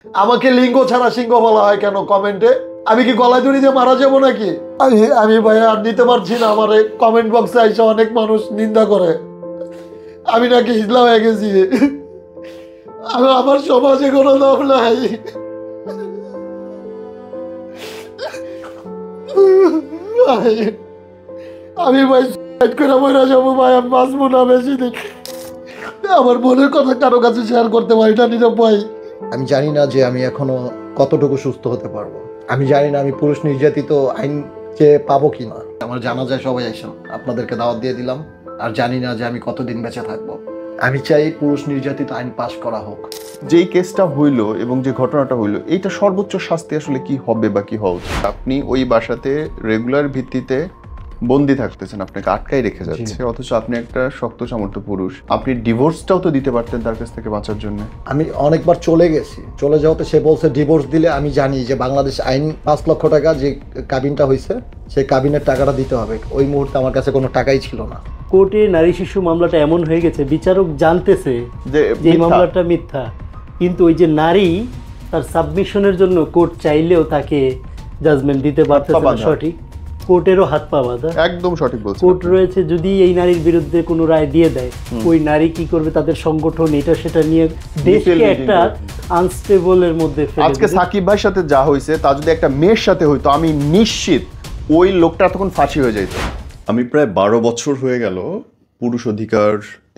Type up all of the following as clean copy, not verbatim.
আমাকে লিঙ্গ ছাড়া সিংহ বলা হয় কেন কমেন্টে? আমি কি গলায় দড়ি দিয়ে মারা যাবো নাকি? আমি ভাই আর নিতে পারছি না। আমার কমেন্ট বক্সে এসে অনেক মানুষ নিন্দা করে আমি নাকি ইসলাম হয়ে গেছি। আমার সমাজে কোনো দাম নাই। আমি ভাই সুইসাইড করে মরে যাবো ভাই। আমি বাঁচবো না বেশি দিন। আমার মনের কথা কারো কাছে শেয়ার করতে পারি না নীরব ভাই। আমি জানি না যে আমি এখনো কতটুকু সুস্থ হতে পারবো। আমি জানি না আমি পুরুষ নির্যাতিত আইন চেয়ে পাবো কিনা। আমার জানা যায় সবাই আসেন, আপনাদেরকে দাওয়াত দিয়ে দিলাম। আর জানি না যে আমি কতদিন বেঁচে থাকবো। আমি চাই পুরুষ নির্যাতিত আইন পাশ করা হোক। যেই কেসটা হইলো এবং যে ঘটনাটা হইলো, এইটা সর্বোচ্চ শাস্তি আসলে কি হবে বা কি হওয়া উচিত? আপনি ওই বাসাতে রেগুলার ভিত্তিতে বন্দি থাকতেছেন, আপনাকে আটকাই রেখে যাচ্ছে, অথচ আপনি একটা শক্ত সামর্থ্য পুরুষ। আপনি ডিভোর্সটাও তো দিতে পারতেন তার কাছ থেকে বাঁচার জন্য। আমি অনেকবার চলে গেছি, চলে যাওয়াতে সে বলছে ডিভোর্স দিলে আমি জানি যে বাংলাদেশ আইন 5 লক্ষ টাকা যে কাবিনটা হয়েছে সেই কাবিনের টাকাটা দিতে হবে। ওই মুহূর্তে আমার কাছে কোনো টাকাই ছিল না। কোর্টে নারী শিশু মামলাটা এমন হয়ে গেছে, বিচারক জানতেছে যে এই মামলাটা মিথ্যা, কিন্তু ওই যে নারী তার সাবমিশনের জন্য কোর্ট চাইলেও তাকে জাজমেন্ট দিতে পারতেছে না। সঠিক, কোর্টেরও হাত পা বাঁধা। একদম সঠিক বলছেন। কোর্ট রয়েছে, যদি এই নারীর বিরুদ্ধে কোনো রায় দিয়ে দেয়, ওই নারী কি করবে? তাদের সংগঠন এটা সেটা নিয়ে দেশকে একটা আনস্টেবলের মধ্যে ফেলে দিবে। আজকে সাকিব ভাইয়ের সাথে যা হয়েছে তা যদি একটা মেয়ের সাথে হইতো, আমি নিশ্চিত ওই লোকটা তখন ফাঁসি হয়ে যেত। আমি প্রায় 12 বছর হয়ে গেল পুরুষ অধিকার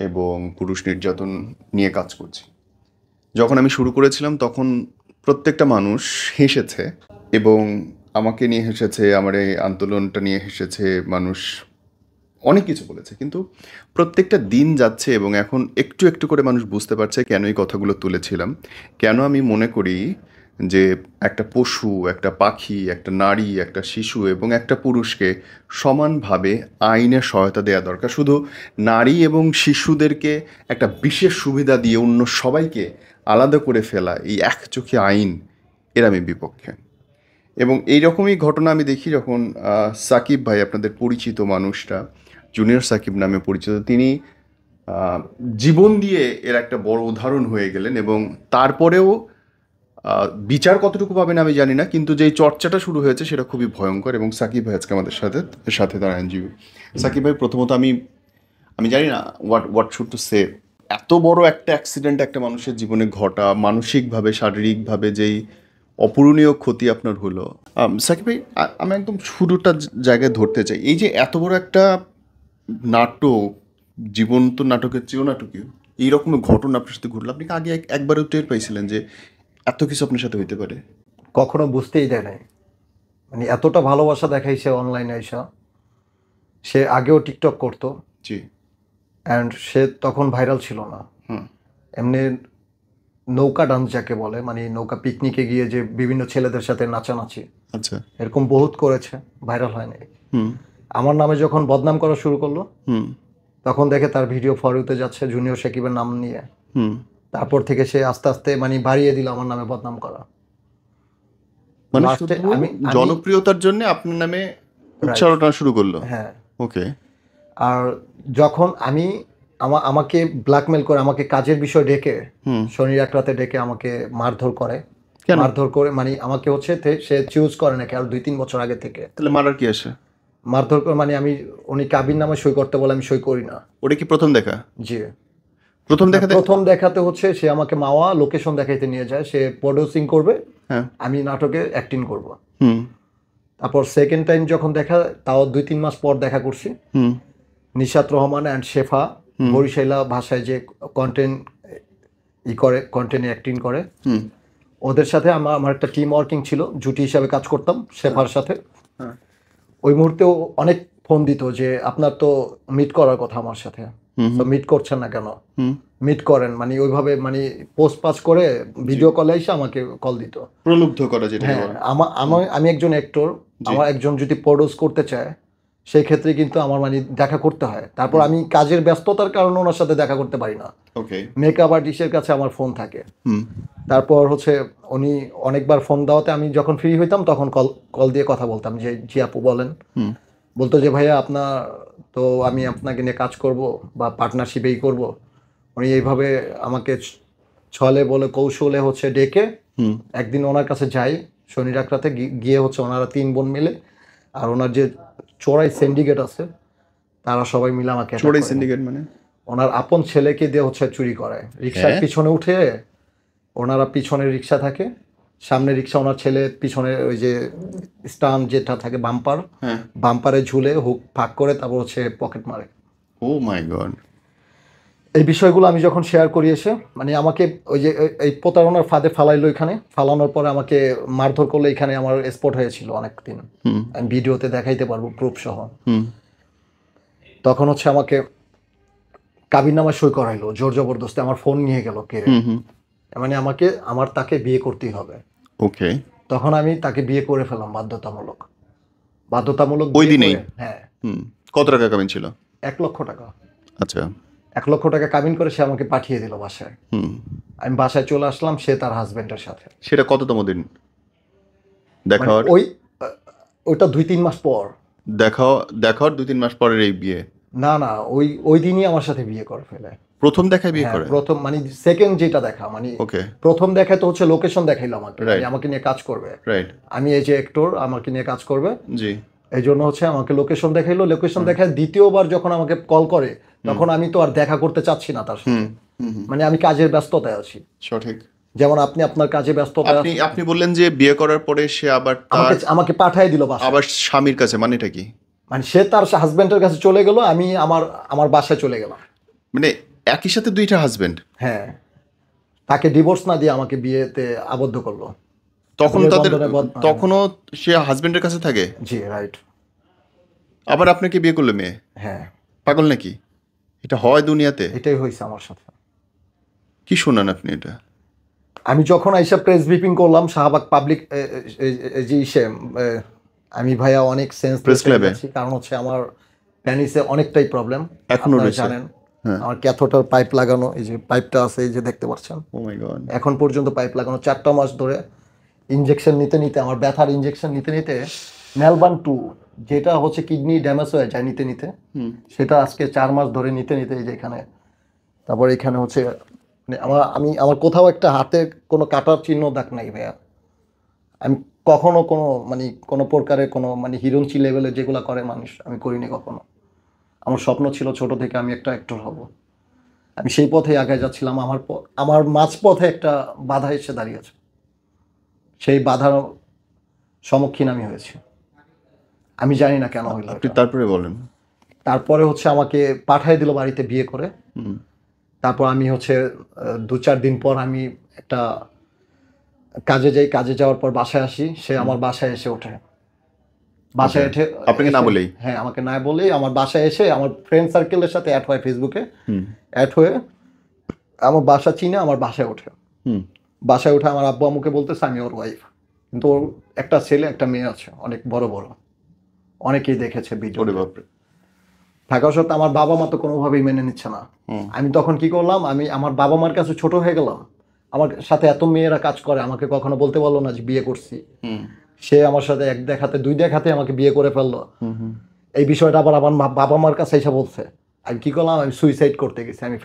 এবং পুরুষ নির্যাতন নিয়ে কাজ করছি। যখন আমি শুরু করেছিলাম তখন প্রত্যেকটা মানুষ হেসেছে এবং আমাকে নিয়ে হেসেছে, আমার এই আন্দোলনটা নিয়ে হেসেছে, মানুষ অনেক কিছু বলেছে। কিন্তু প্রত্যেকটা দিন যাচ্ছে এবং এখন একটু একটু করে মানুষ বুঝতে পারছে কেন এই কথাগুলো তুলেছিলাম, কেন আমি মনে করি যে একটা পশু, একটা পাখি, একটা নারী, একটা শিশু এবং একটা পুরুষকে সমানভাবে আইনের সহায়তা দেওয়া দরকার। শুধু নারী এবং শিশুদেরকে একটা বিশেষ সুবিধা দিয়ে অন্য সবাইকে আলাদা করে ফেলা, এই একচোখে আইন, এর আমি বিপক্ষে। এবং এইরকমই ঘটনা আমি দেখি যখন সাকিব ভাই, আপনাদের পরিচিত মানুষটা, জুনিয়র সাকিব নামে পরিচিত, তিনি জীবন দিয়ে এর একটা বড় উদাহরণ হয়ে গেলেন। এবং তারপরেও বিচার কতটুকু পাবেন আমি জানি না, কিন্তু যেই চর্চাটা শুরু হয়েছে সেটা খুবই ভয়ঙ্কর। এবং সাকিব ভাই আজকে আমাদের সাথে তার আইনজীবী। সাকিব ভাই, প্রথমত আমি জানি না হোয়াট শুড টু সে। এত বড় একটা অ্যাক্সিডেন্ট একটা মানুষের জীবনে ঘটা, মানসিকভাবে শারীরিকভাবে যেই অপূরণীয় ক্ষতি আপনার হলো, সাকিব ভাই, আমি একদম শুরুটা জায়গায় ধরতে চাই। এই যে এত বড় একটা নাটক, জীবন্ত নাটকের চেয়েও নাটকীয় এইরকম ঘটনা আপনার সাথে ঘটলো, আপনি আগে একবারও টের পাইছিলেন যে এত কিছু আপনার সাথে হইতে পারে? কখনো বুঝতেই দেয় নাই, মানে এতটা ভালোবাসা দেখাইছে অনলাইনে এসা। সে আগেও টিকটক করতো, জি, অ্যান্ড সে তখন ভাইরাল ছিল না। এমনি নৌকা ডান্স যাকে বলে, মানে নৌকা পিকনিকে গিয়ে যে বিভিন্ন ছেলেদের সাথে নাচানাচি, আচ্ছা, এরকম বহুত করেছে, ভাইরাল হয় নাই। আমার নামে যখন বদনাম করা শুরু করলো, তখন দেখে তার ভিডিও ফরওয়ার্ডে যাচ্ছে জুনিয়র সাকিবের নাম নিয়ে। তারপর থেকে সে আস্তে আস্তে মানে বাড়িয়ে দিল আমার নামে বদনাম করা। মানে আমি জনপ্রিয়তার জন্য আপনার নামে উচ্চারণা শুরু করলো। হ্যাঁ, ওকে। আর যখন আমাকে ব্ল্যাকমেল করে, আমাকে কাজের বিষয় ডেকে শনির এক রাতে ডেকে আমাকে মারধর করে, মানে আমাকে হচ্ছে সে চুজ করে নাকি আর 2-3 বছর আগে থেকে। তাহলে মারার কি আসে? মারধর করে মানে উনি কাবিন নামে সই করতে বলে, আমি সই করি না। ওটা কি প্রথম দেখা? জি, প্রথম দেখাতে হচ্ছে সে আমাকে মাওয়া লোকেশন দেখাইতে নিয়ে যায়, সে প্রডিউসিং করবে, আমি নাটকে অ্যাক্টিং করব। তারপর সেকেন্ড টাইম যখন দেখা, তাও 2-3 মাস পর দেখা করছি। নিশাত রহমান অ্যান্ড শেফা বরিশালা ভাষায় যে কন্টেন্টে অ্যাক্টিং করে, ওদের সাথে আমার একটা টিম ওয়ার্কিং ছিল, জুটি হিসাবে কাজ করতাম শেফার সাথে। ওই মুহূর্তেও অনেক ফোন দিত যে আপনার তো মিট করার কথা আমার সাথে, তো মিট করছেন না কেন, মিট করেন, মানে ওইভাবে মানে পোস্ট পাস করে ভিডিও কলে এসে আমাকে কল দিত, প্রলুব্ধ করা। যেটা আমি একজন অ্যাক্টর, আমার একজন যদি প্রডিউস করতে চায় সেই ক্ষেত্রে কিন্তু আমার মানে দেখা করতে হয়। তারপর আমি কাজের ব্যস্ততার কারণে ওনার সাথে দেখা করতে পারি না। মেকআপ আর্টিস্টের কাছে আমার ফোন থাকে। তারপর হচ্ছে উনি অনেকবার ফোন দেওয়াতে আমি যখন ফ্রি হইতাম তখন কল দিয়ে কথা বলতাম যে জি আপু বলেন। বলতো যে ভাইয়া আপনার তো আমি আপনাকে নিয়ে কাজ করব বা পার্টনারশিপেই করব। উনি এইভাবে আমাকে ছলে বলে কৌশলে হচ্ছে ডেকে একদিন ওনার কাছে যাই শনি ডাকরাতে, গিয়ে হচ্ছে ওনারা 3 বোন মিলে আর ওনার যে চোরাই সিন্ডিকেট আছে তারা সবাই মিলে আমাকে, চোরাই সিন্ডিকেট মানে ওনার আপন ছেলেকে দিয়ে হচ্ছে চুরি করে, রিক্সার পিছনে উঠে, ওনারা পিছনে রিক্সা থাকে, সামনে রিক্সা, ওনার ছেলে পিছনে ওই যে স্টান যেটা থাকে বাম্পারে ঝুলে হুক ফাঁক করে তারপর হচ্ছে পকেট মারে। ও মাই গড। এই বিষয়গুলো আমি যখন শেয়ার করি এসে, মানে আমাকে ওই যে এই প্রতারণার ফাঁদে ফালাইলো, এখানে ফালানোর পরে আমাকে মারধর করলে, এখানে আমার স্পট হয়েছিল অনেকদিন, আমি ভিডিওতে দেখাইতে পারবো প্রুফ সহ। তখন হচ্ছে আমাকে কাবিননামা সই করাইলো জোর জবরদস্তি, আমার ফোন নিয়ে গেল কেড়ে, মানে আমার তাকে বিয়ে করতেই হবে। ওকে, তখন আমি তাকে বিয়ে করে ফেলাম বাধ্যতামূলক ওই দিনেই? হ্যাঁ। কত টাকা কাবিন ছিল? 1 লক্ষ টাকা। আচ্ছা, 1 লক্ষ টাকা কাবিন করে সে আমাকে পাঠিয়ে দিল বাসায়। আমি বাসায় চলে আসলাম, সে তার হাজবেন্ডের সাথে। সেটা কততম দিন দেখা? ওইটা 2-3 মাস পর দেখার 2-3 মাস পরের এই বিয়ে? না, ওই দিনই আমার সাথে বিয়ে করে ফেলে। প্রথম দেখায় বিয়ে করে? প্রথম মানে সেকেন্ড যেটা দেখা, মানে প্রথম দেখায় তো হচ্ছে লোকেশন দেখাইলো আমাকে নিয়ে কাজ করবে, আমি এই যে অ্যাক্টর, আমাকে নিয়ে কাজ করবে, জি, এই জন্য হচ্ছে আমাকে লোকেশন দেখাইলো। লোকেশন দেখায় দ্বিতীয়বার যখন আমাকে কল করে, তখন আমি তো আর দেখা করতে চাচ্ছি না তার সাথে, মানে আমি কাজের ব্যস্ততায় আছি। সঠিক, যেমন আপনি আপনার কাজে ব্যস্ততা। আপনি বললেন যে বিয়ে করার পরে সে আবার আমাকে পাঠিয়ে দিল আবার স্বামীর কাছে, মানেটা কি? মানে সে তার হাজবেন্ডের কাছে চলে গেল, আমি আমার বাসায় চলে গেলাম। মানে একই সাথে 2টা হাজবেন্ড? হ্যাঁ, তাকে ডিভোর্স না দিয়ে আমাকে বিয়েতে আবদ্ধ করলো। তখনও সে হাজবেন্ডের কাছে থাকে? জি, রাইট। আবার আপনাকে বিয়ে করলো মেয়ে? হ্যাঁ। পাগল নাকি? এটা হয় দুনিয়াতে? এটাই হয়েছে আমার সাথে। কি শোনান আপনি এটা? আমি যখন আইসা প্রেস ব্রিফিং করলাম শাহবাগ পাবলিক আমি ভাইয়া অনেক সেন্স প্রেস ক্লাবে, কারণ হচ্ছে আমার প্যানিসে অনেকটাই প্রবলেম, এখনো জানেন। আমার ক্যাথোটার পাইপ লাগানো, এই যে পাইপটা আছে, এই যে দেখতে পাচ্ছেন, ও মাই গড, এখন পর্যন্ত পাইপ লাগানো। 4টা মাস ধরে ইনজেকশন নিতে আমার ব্যথার ইনজেকশন নিতে নেলবান 2 যেটা হচ্ছে কিডনি ড্যামেজ হয়ে যায় নিতে সেটা আজকে 4 মাস ধরে নিতে এই যে এখানে, তারপর এখানে হচ্ছে আমার কোথাও একটা হাতে কোনো কাটার চিহ্ন দাগ নাই ভাইয়া। আমি কখনো কোনো প্রকারের কোনো হিরোইনচি লেভেলে যেগুলো করে মানুষ আমি করিনি কখনো। আমার স্বপ্ন ছিল ছোট থেকে আমি একটা অ্যাক্টর হব, আমি সেই পথেই আগায় যাচ্ছিলাম। আমার মাঝপথে একটা বাধা এসে দাঁড়িয়েছে, সেই বাধার সম্মুখীন আমি হয়েছি। আমি জানি না কেন হইল। তারপরে বলেন। তারপরে হচ্ছে আমাকে পাঠিয়ে দিল বাড়িতে বিয়ে করে। তারপর আমি হচ্ছে 2-4 দিন পর আমি একটা কাজে যাই, কাজে যাওয়ার পর বাসায় আসি, সে আমার বাসায় এসে ওঠে। বাসায় এসে আপনাকে না বলেই? হ্যাঁ, আমাকে না বলেই আমার বাসায় এসে আমার ফ্রেন্ড সার্কেলের সাথে অ্যাড হয়, ফেসবুকে অ্যাড হয়ে আমার বাসা চিনে আমার বাসায় ওঠে। বাসায় উঠে আমার আব্বু আম্মুকে বলতেছে আমি ওর ওয়াইফ, কিন্তু ওর একটা ছেলে একটা মেয়ে আছে, অনেক বড়, অনেকেই দেখেছে ভিডিও। থাকা সত্ত্বেও আমার বাবা মা তো কোনোভাবেই মেনে নিচ্ছে না। আমি তখন কি করলাম, আমি আমার বাবা মার কাছে ছোট হয়ে গেলাম। আমার সাথে এত মেয়েরা কাজ করে, আমাকে কখনো বলতে পারলো না যে বিয়ে করছি। সে আমার সাথে 1 দেখাতে 2 দেখাতে আমাকে বিয়ে করে ফেললো। এই বিষয়টা আবার আমার বাবা মার কাছে এসে বলছে। আমি কি করলাম, আমি সুইসাইড করতে গেছি। আমি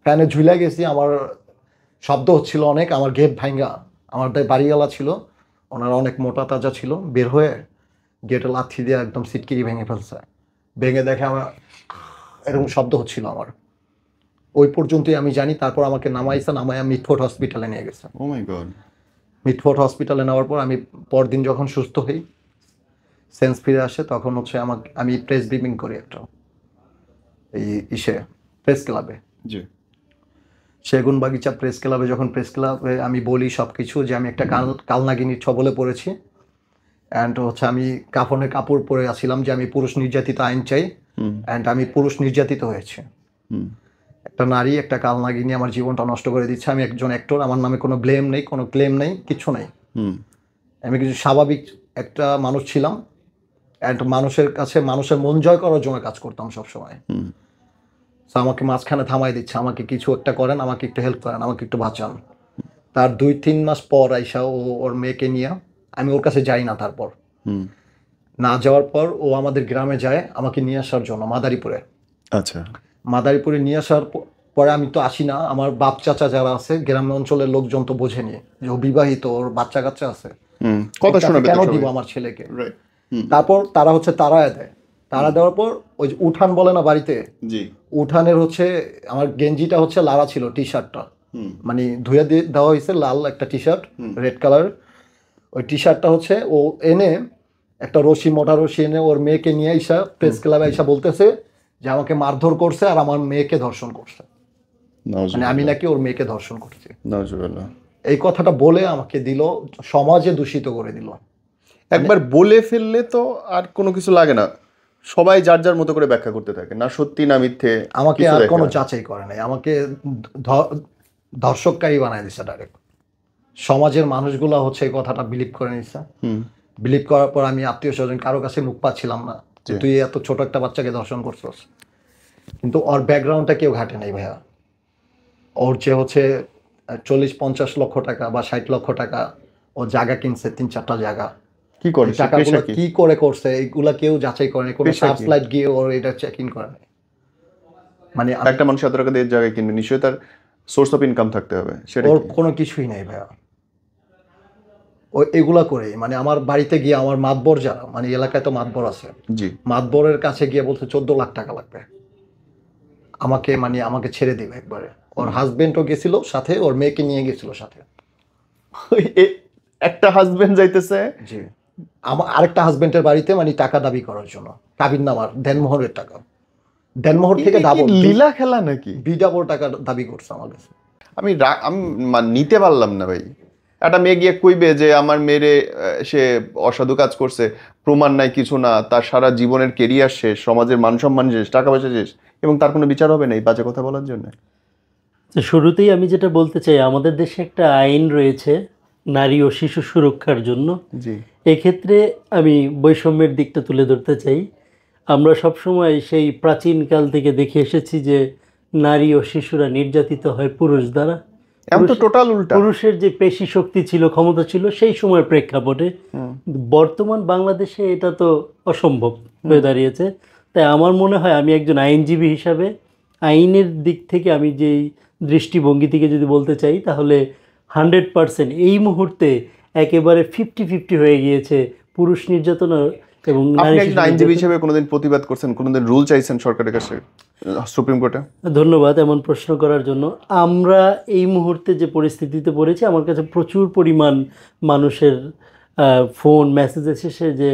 ফ্যানে ঝুলে গেছি, আমার শব্দ হচ্ছিল অনেক, আমার গেট ভাঙ্গা, আমার বাড়িওয়ালা ছিল, ওনারা অনেক মোটা তাজা ছিল, বের হয়ে গেটে লাথি দিয়ে একদম সিটকিরি ভেঙে ফেলছে। ভেঙে দেখে আমার এরকম শব্দ হচ্ছিল আমার, ওই পর্যন্তই আমি জানি। তারপর আমাকে নামাইয়া মিটফোর্ড হসপিটালে নিয়ে গেছে। ও মাই গড। মিটফোর্ড হসপিটালে নেওয়ার পর আমি পরদিন যখন সুস্থ হই, সেন্স ফিরে আসে, তখন হচ্ছে আমি প্রেস ব্রিফিং করি একটা প্রেস ক্লাবে, সেগুনবাগিচা প্রেস ক্লাবে। যখন প্রেস ক্লাবে আমি বলি সব কিছু, যে আমি একটা কালনাগিনীর ছবলে পড়েছি, অ্যান্ড হচ্ছে আমি কাফনের কাপড় পরে আসছিলাম, যে আমি পুরুষ নির্যাতিত আইন চাই, অ্যান্ড আমি পুরুষ নির্যাতিত হয়েছি। একটা নারী, একটা কালনাগিনী আমার জীবনটা নষ্ট করে দিচ্ছে। আমি একজন অ্যাক্টর, আমার নামে কোনো ব্লেম নেই, কোনো ক্লেম নেই, কিছু নেই। আমি কিছু স্বাভাবিক একটা মানুষ ছিলাম, অ্যান্ড মানুষের কাছে মানুষের মন জয় করার জন্য কাজ করতাম সবসময়। তো আমাকে মাঝখানে থামাই দিচ্ছে, আমাকে কিছু একটা করেন, আমাকে একটু হেল্প করেন, আমাকে একটু বাঁচান। তার 2-3 মাস পর আইসা ওর মেয়েকে নিয়ে, আমি ওর কাছে যাই না। তারপর না যাওয়ার পর ও আমাদের গ্রামে যায় আমাকে নিয়ে আসার জন্য, মাদারীপুরে। আচ্ছা। মাদারীপুরে নিয়ে আসার পরে আমি তো আসি না, আমার বাপ চাচা যারা আছে গ্রাম অঞ্চলের লোকজন তো বোঝেনি যে ও বিবাহিত, ওর বাচ্চা কাচ্চা আছে, কথা শোনাবে কেন দিব আমার ছেলেকে। তারপর তারা হচ্ছে তাড়ায় দেয়, তাড়া দেওয়ার পর ওই যে উঠান বলে না বাড়িতে, উঠানের হচ্ছে আমার গেঞ্জিটা হচ্ছে লাড়া ছিল, টি শার্টটা মানে ধুয়ে দিয়ে দেওয়া হয়েছে, লাল একটা টি শার্ট রেড কালার, ওই টি শার্টটা হচ্ছে ও এনে একটা রশি, মোটা রশি এনে ওর মেয়েকে নিয়ে আইসা প্রেস ক্লাবে আইসা বলতেছে যে আমাকে মারধর করছে আর আমার মেয়েকে ধর্ষণ করছে, মানে আমি নাকি ওর মেয়েকে ধর্ষণ করছি। এই কথাটা বলে আমাকে দিল, সমাজে দূষিত করে দিল। একবার বলে ফেললে তো আর কোনো কিছু লাগে না, সবাই যার যার মতো করে ব্যাখ্যা করতে থাকে, না সত্যি না মিথ্যে। আমাকে আর কোনো যাচাই করে নাই, আমাকে ধর্ষককারী বানায় দিচ্ছে ডাইরেক্ট। সমাজের মানুষগুলো হচ্ছে এই কথাটা বিলিভ করে নিচ্ছে। বিলিভ করার পর আমি আত্মীয় স্বজন কারো কাছে মুখ পাচ্ছিলাম না যে তুই এত ছোট একটা বাচ্চাকে ধর্ষণ করছিস। কিন্তু ওর ব্যাকগ্রাউন্ডটা কেউ ঘাটে নাই ভাইয়া। ওর যে হচ্ছে 40-50 লক্ষ টাকা বা 60 লক্ষ টাকা ও জায়গা কিনছে, 3-4টা জায়গা, কি করে টাকাগুলো কি করে করছে এগুলা কেউ যাচাই করে নাই, কোনো সার্চ লাইট গিয়ে ওর এটা চেক ইন করে নাই। মানে একটা মানুষ এত টাকা দিয়ে জায়গা কিনবে, নিশ্চয়ই তার সোর্স অফ ইনকাম থাকতে হবে, সেটা ওর কোনো কিছুই নাই ভাইয়া। ও এগুলা করে মানে আমার বাড়িতে গিয়ে আমার মাতবর যারা, মানে এলাকায় তো মাতবর আছে, মাতবরের কাছে গিয়ে বলছে 14 লাখ টাকা লাগবে আমাকে, মানে আমাকে ছেড়ে দিবে একবারে। ওর হাজবেন্ডও গেছিল সাথে, ওর মেয়েকে নিয়ে গেছিল সাথে। একটা হাজবেন্ড যাইতেছে, জি, আমার আরেকটা হাজবেন্ডের বাড়িতে মানে টাকা দাবি করার জন্য, কাবিননামার দেনমোহরের টাকা, দেনমোহর থেকে ডাবল, লীলা খেলা নাকি, বিডাবল টাকা দাবি করছে আমার কাছে। আমি নিতে পারলাম না ভাই। একটা মেয়ে গিয়ে কইবে যে আমার মেয়েরে সে অসাধু কাজ করছে, প্রমাণ নাই কিছু না, তার সারা জীবনের কেরিয়ার শেষ, সমাজের মান সম্মান শেষ, টাকা পয়সা শেষ, এবং তার কোনো বিচার হবে না এই বাজে কথা বলার জন্য। শুরুতেই আমি যেটা বলতে চাই, আমাদের দেশে একটা আইন রয়েছে নারী ও শিশু সুরক্ষার জন্য। এক্ষেত্রে আমি বৈষম্যের দিকটা তুলে ধরতে চাই। আমরা সবসময় সেই প্রাচীনকাল থেকে দেখে এসেছি যে নারী ও শিশুরা নির্যাতিত হয় পুরুষ দ্বারা। পুরুষের যে পেশি শক্তি ছিল, ক্ষমতা ছিল সেই সময়ের প্রেক্ষাপটে। বর্তমান বাংলাদেশে এটা তো অসম্ভব হয়ে দাঁড়িয়েছে। তাই আমার মনে হয়, আমি একজন আইনজীবী হিসাবে আইনের দিক থেকে আমি যেই দৃষ্টিভঙ্গি থেকে যদি বলতে চাই, তাহলে 100% এই মুহূর্তে একেবারে 50-50 হয়ে গিয়েছে পুরুষ নির্যাতন এবং নারী। আপনি আইনজীবী হিসেবে কোনোদিন প্রতিবাদ করছেন, কোনোদিন রুল চাইছেন সরকারের কাছে, সুপ্রিম কোর্টে? ধন্যবাদ এমন প্রশ্ন করার জন্য। আমরা এই মুহূর্তে যে পরিস্থিতিতে পড়েছি, আমার কাছে প্রচুর পরিমাণ মানুষের ফোন মেসেজ এসেছে যে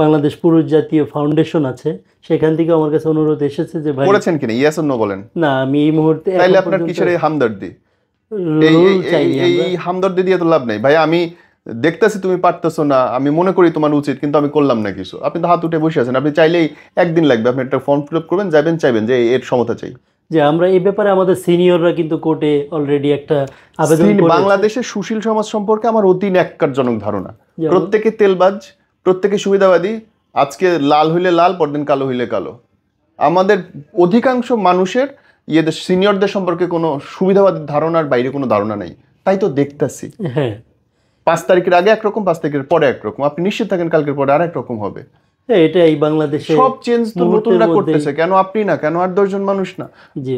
বাংলাদেশ পুরুষ জাতীয় ফাউন্ডেশন আছে, সেখান থেকে আমার কাছে অনুরোধ এসেছে যে ভাই করেছেন কিনা, ইয়েস অর নো বলেন। না, আমি এই মুহূর্তে তাইলে আপনার কিসের এই হামদর্দি? এই হামদর্দি দিয়ে তো লাভ নেই ভাই। আমি দেখতেছি তুমি পারতেছো না, আমি মনে করি তোমার উচিত, কিন্তু আমি করলাম না কিছু। আপনি তো হাত উঠে বসে আছেন, আপনি চাইলেই একদিন লাগবে, আপনি একটা ফর্ম ফিল আপ করবেন, যাবেন, চাইবেন যে এর সমতা চাই। যে আমরা এই ব্যাপারে আমাদের সিনিয়ররা কিন্তু কোর্টে অলরেডি একটা আবেদন করেছে। বাংলাদেশের সুশীল সমাজ সম্পর্কে আমার অতি ন্যাক্কারজনক ধারণা। প্রত্যেকে তেলবাজ, প্রত্যেকে সুবিধাবাদী, আজকে লাল হইলে লাল, পরদিন কালো হইলে কালো। আমাদের অধিকাংশ মানুষের ইয়েদের সিনিয়রদের সম্পর্কে কোনো সুবিধাবাদী ধারণার বাইরে কোনো ধারণা নাই। তাই তো দেখতেছি 5 তারিখের আগে একরকম, 5 তারিখের পরে একরকম। আপনি নিশ্চিত থাকেন কালকের পরে আরেক রকম হবে। এটাই বাংলাদেশে সব চেঞ্জ তো নতুনরা করতেছে, কেন আপনি না, কেন আর 10 জন মানুষ না? জি,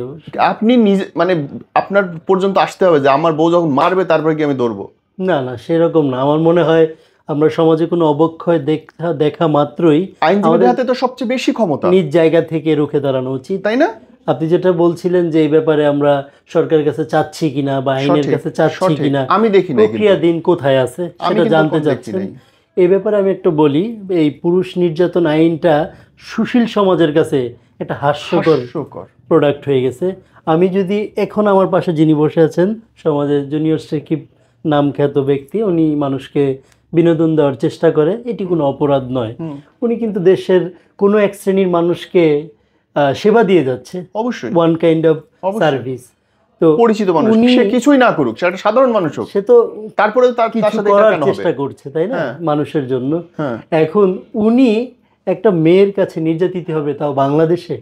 আপনি নিজে মানে আপনার পর্যন্ত আসতে হবে যে আমার বউ যখন মারবে তারপরে কি আমি দৌড়বো? না না, সেরকম না। আমার মনে হয় আমরা সমাজে কোনো অবক্ষয় দেখা মাত্রই আইনজীবীদের হাতে তো সবচেয়ে বেশি ক্ষমতা, নিজ জায়গা থেকে রুখে দাঁড়ানো উচিত, তাই না? আপনি যেটা বলছিলেন যে এই ব্যাপারে আমরা সরকারের কাছে চাচ্ছি কিনা বা আইনের কাছে চাচ্ছি কিনা, আমি দেখি না প্রক্রিয়াধীন কোথায় আছে সেটা জানতে চাচ্ছেন। এই ব্যাপারে আমি একটা বলি, এই পুরুষ নির্যাতন আইনটা সুশীল সমাজের কাছে একটা হাস্যকর প্রোডাক্ট হয়ে গেছে। আমি যদি এখন আমার পাশে যিনি বসে আছেন, সমাজের জুনিয়র সাকিব নাম খ্যাত ব্যক্তি, উনি মানুষকে বিনোদন দেওয়ার চেষ্টা করে, এটি কোনো অপরাধ নয়। উনি কিন্তু দেশের কোনো এক শ্রেণীর মানুষকে সেবা দিয়ে যাচ্ছে, অবশ্যই ওয়ান কাইন্ড অফ সার্ভিস। তো পরিচিত মানুষ, সে কিছুই না করুক, সে একটা সাধারণ মানুষ হোক, সে তো তারপরে তার কিছু করার চেষ্টা করছে, তাই না, মানুষের জন্য। এখন উনি একটা মেয়ের কাছে নির্যাতিত হবে, তাও বাংলাদেশে,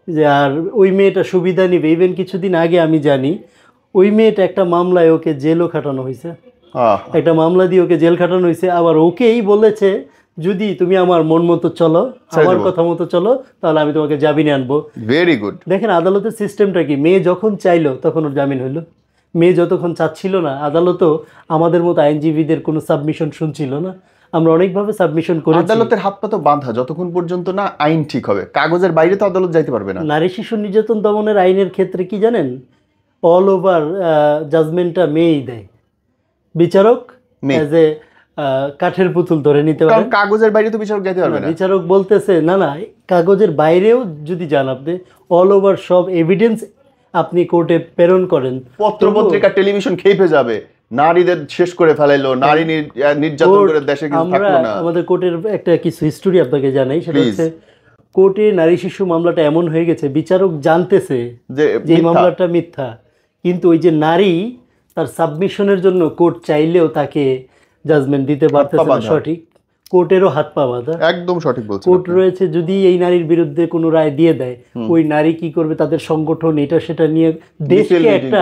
যে আর ওই মেয়েটা সুবিধা নিবে। ইভেন কিছুদিন আগে আমি জানি ওই মেয়েটা একটা মামলায় ওকে জেলও খাটানো হয়েছে, একটা মামলা দিয়ে ওকে জেল খাটানো হয়েছে। আবার ওকেই বলেছে যদি তুমি আমার মন মতো চলো, আমার কথা মতো চলো, তাহলে আমি তোমাকে জামিনে আনবো। Very good. দেখেন আদালতের সিস্টেমটা কি, মেয়ে যখন চাইলো তখন ওর জামিন হইলো, মেয়ে যতক্ষণ চাচ্ছিল না আদালতও আমাদের মতো আইনজীবীদের কোনো সাবমিশন শুনছিল না। আমরা অনেকভাবে সাবমিশন করি। আদালতের হাত পা তো বাঁধা যতক্ষণ পর্যন্ত না আইন ঠিক হবে, কাগজের বাইরে তো আদালত যাইতে পারবে না। নারী শিশু নির্যাতন দমনের আইনের ক্ষেত্রে কি জানেন, অল ওভার জাজমেন্টটা মেয়েই দেয়, বিচারক এজ এ কাঠের পুতুল ধরে নিতে পারে, কাগজের বাইরে তো বিচারক যাইতে পারবে না। বিচারক বলতেছে না না, কাগজের বাইরেও যদি যান আপনি, অল ওভার সব এভিডেন্স আপনি কোর্টে প্রেরণ করেন, পত্রপত্রিকা টেলিভিশন খেপে যাবে, নারীদের শেষ করে ফেলাইলো, নারী নির্যাতন করে দেশে কিছু থাকলো না। আমাদের কোর্টের একটা কিছু হিস্টোরি আপনাকে জানাই, সেটা হচ্ছে কোর্টে নারী শিশু মামলাটা এমন হয়ে গেছে, বিচারক জানতেছে যে এই মামলাটা মিথ্যা, কিন্তু ওই যে নারী তার সাবমিশনের জন্য কোর্ট চাইলেও তাকে জাজমেন্ট দিতে পারতেছে না। সঠিক, কোর্টেরও হাত পা বাঁধা। একদম সঠিক বলছেন। কোর্ট রয়েছে, যদি এই নারীর বিরুদ্ধে কোনো রায় দিয়ে দেয়, ওই নারী কি করবে, তাদের সংগঠন এটা সেটা নিয়ে দেশকে একটা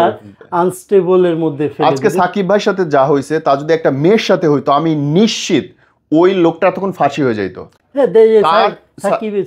আনস্টেবলের মধ্যে ফেলে। আজকে সাকিব ভাইয়ের সাথে যা হয়েছে তা যদি একটা মেয়ের সাথে হইতো, আমি নিশ্চিত ওই লোকটা তখন ফাঁসি হয়ে যাইতো। হ্যাঁ,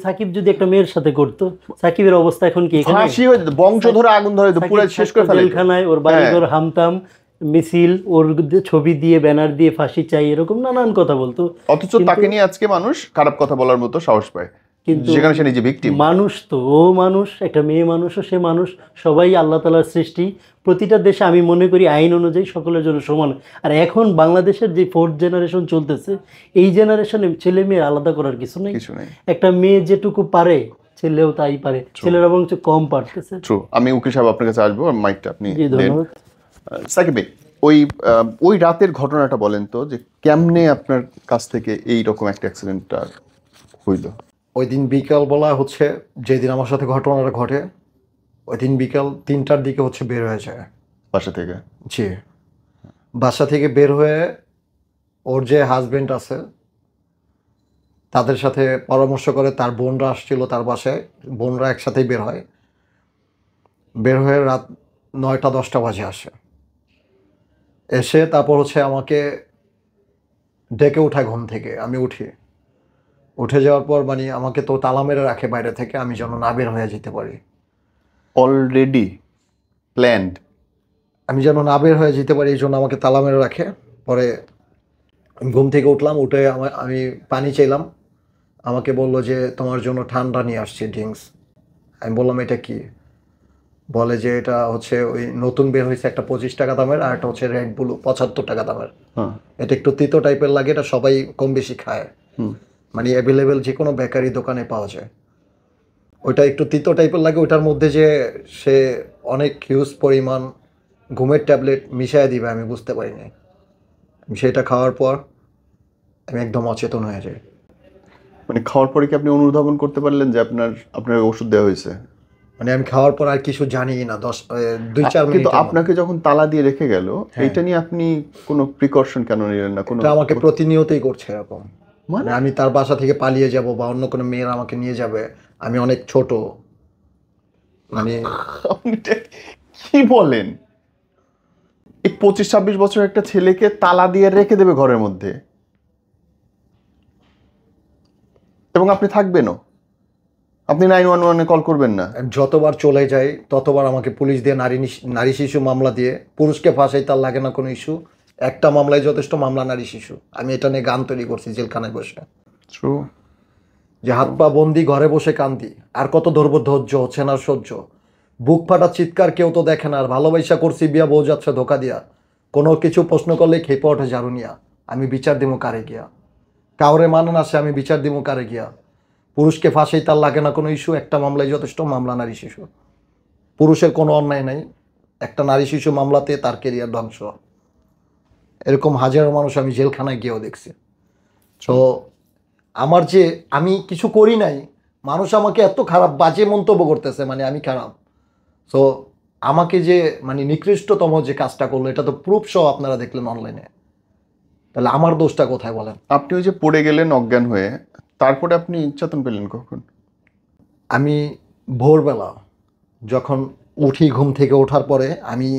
সাকিব যদি একটা মেয়ের সাথে করতো, সাকিবের অবস্থা এখন কি, ফাঁসি হয়ে বংশ ধরে আগুন ধরে পুরো শেষ করে ফেলে, জেলখানায় ওর বাড়িঘর হামতাম, মিছিল, ওর ছবি দিয়ে ব্যানার দিয়ে ফাঁসি চাই, এরকম নানান কথা বলতো। অথচ তাকে নিয়ে আজকে মানুষ খারাপ কথা বলার মতো সাহস পায়, কিন্তু যেখানে সে নিজে ভিকটিম। মানুষ তো ও মানুষ, একটা মেয়ে মানুষও সে মানুষ, সবাই আল্লাহ তাআলার সৃষ্টি। প্রতিটা দেশে আমি মনে করি আইন অনুযায়ী সকলের জন্য সমান। আর এখন বাংলাদেশের যে 4th জেনারেশন চলতেছে, এই জেনারেশনে ছেলে মেয়ে আলাদা করার কিছু নেই। একটা মেয়ে যেটুকু পারে ছেলেও তাই পারে, ছেলেরা বরং কম পারতেছে। আমি উকিল সাহেব আপনার কাছে আসবো, মাইকটা আপনি দেন। সাকিব ভাই, ওই রাতের ঘটনাটা বলেন তো, যে কেমনে আপনার কাছ থেকে এই রকম একটা অ্যাক্সিডেন্টটা হইল? ওই দিন বিকাল বেলা হচ্ছে, যেদিন আমার সাথে ঘটনাটা ঘটে, ওই দিন বিকাল 3টার দিকে হচ্ছে বের হয়ে যায় বাসা থেকে। জি, বাসা থেকে বের হয়ে ওর যে হাজবেন্ড আছে তাদের সাথে পরামর্শ করে, তার বোনরা আসছিল তার বাসায়, বোনরা একসাথেই বের হয়, বের হয়ে রাত 9টা-10টা বাজে আসে। এসে তারপর হচ্ছে আমাকে ডেকে উঠায় ঘুম থেকে। আমি উঠে যাওয়ার পর মানে আমাকে তো তালা মেরে রাখে বাইরে থেকে, আমি যেন না বের হয়ে যেতে পারি। অলরেডি প্ল্যান্ড, আমি যেন না বের হয়ে যেতে পারি, এই জন্য আমাকে তালা মেরে রাখে। পরে ঘুম থেকে উঠলাম, উঠে আমি পানি চাইলাম, আমাকে বললো যে তোমার জন্য ঠান্ডা নিয়ে আসছে, ড্রিঙ্কস। আমি বললাম এটা কি? বলে যে এটা হচ্ছে ওই নতুন বের হয়েছে একটা 25 টাকা দামের, আর একটা হচ্ছে রেড ব্লু 75 টাকা দামের। এটা একটু তিতো টাইপের লাগে, এটা সবাই কম বেশি খায়, মানে অ্যাভেলেবেল যে কোনো বেকারি দোকানে পাওয়া যায়। ওইটা একটু তিতো টাইপের লাগে, ওইটার মধ্যে যে সে অনেক হিউজ পরিমাণ ঘুমের ট্যাবলেট মিশিয়ে দিবে আমি বুঝতে পারিনি। সেটা খাওয়ার পর আমি একদম অচেতন হয়ে যাই। মানে খাওয়ার পরে কি আপনি অনুধাবন করতে পারলেন যে আপনার ওষুধ দেওয়া হয়েছে? মানে আমি খাওয়ার পর আর কিছু জানি না, 2-4 মিনিট। কিন্তু আপনাকে যখন তালা দিয়ে রেখে গেল, এটা নিয়ে আপনি কোনো প্রিকশন কেন নিলেন না? কোনো আমাকে প্রতিনিয়তই করছে এরকম, মানে আমি তার বাসা থেকে পালিয়ে যাব বা অন্য কোনো মেয়ের আমাকে নিয়ে যাবে, আমি অনেক ছোট, মানে আপনি কি বলেন? এই 25-26 বছর একটা ছেলেকে তালা দিয়ে রেখে দেবে ঘরের মধ্যে, এবং আপনি থাকবেনও, আপনি 911-এ কল করবেন না? যতবার চলে যাই ততবার আমাকে পুলিশ দিয়ে নারী শিশু মামলা দিয়ে, পুরুষকে ফাঁসাই তার লাগে না কোনো ইস্যু, একটা মামলায় যথেষ্ট, মামলা নারী শিশু। আমি এটা নিয়ে গান তৈরি করছি জেলখানায় বসে, যে হাত পা বন্দি ঘরে বসে কান্দি, আর কত ধরবো ধৈর্য, হচ্ছে না সহ্য, বুক ফাটা চিৎকার কেউ তো দেখে না, আর ভালোবাসা করছি বিয়া, বউ যাচ্ছে ধোকা দিয়া, কোনো কিছু প্রশ্ন করলে খেপে ওঠে ঝাড়ুনিয়া, আমি বিচার দিমু কারে গিয়া, কাউরে মানে না সে, আমি বিচার দিমু কারে গিয়া, পুরুষকে ফাঁসাই তার লাগে না কোনো ইস্যু, একটা মামলায় যথেষ্ট, মামলা নারী শিশু। পুরুষের কোনো অন্যায় নাই, একটা নারী শিশু মামলাতে তার কেরিয়ার ধ্বংস। এরকম হাজারো মানুষ আমি জেলখানায় গিয়েও দেখছি। তো আমার যে আমি কিছু করি নাই, মানুষ আমাকে এত খারাপ বাজে মন্তব্য করতেছে, মানে আমি খারাপ। তো আমাকে যে মানে নিকৃষ্টতম যে কাজটা করলো, এটা তো প্রুফ সহ আপনারা দেখলেন অনলাইনে, তাহলে আমার দোষটা কোথায় বলেন? আপনি ওই যে পড়ে গেলেন অজ্ঞান হয়ে, তারপরে আপনি চেতন পেলেন কখন? আমি ভোরবেলা যখন উঠি, ঘুম থেকে ওঠার পরে আমি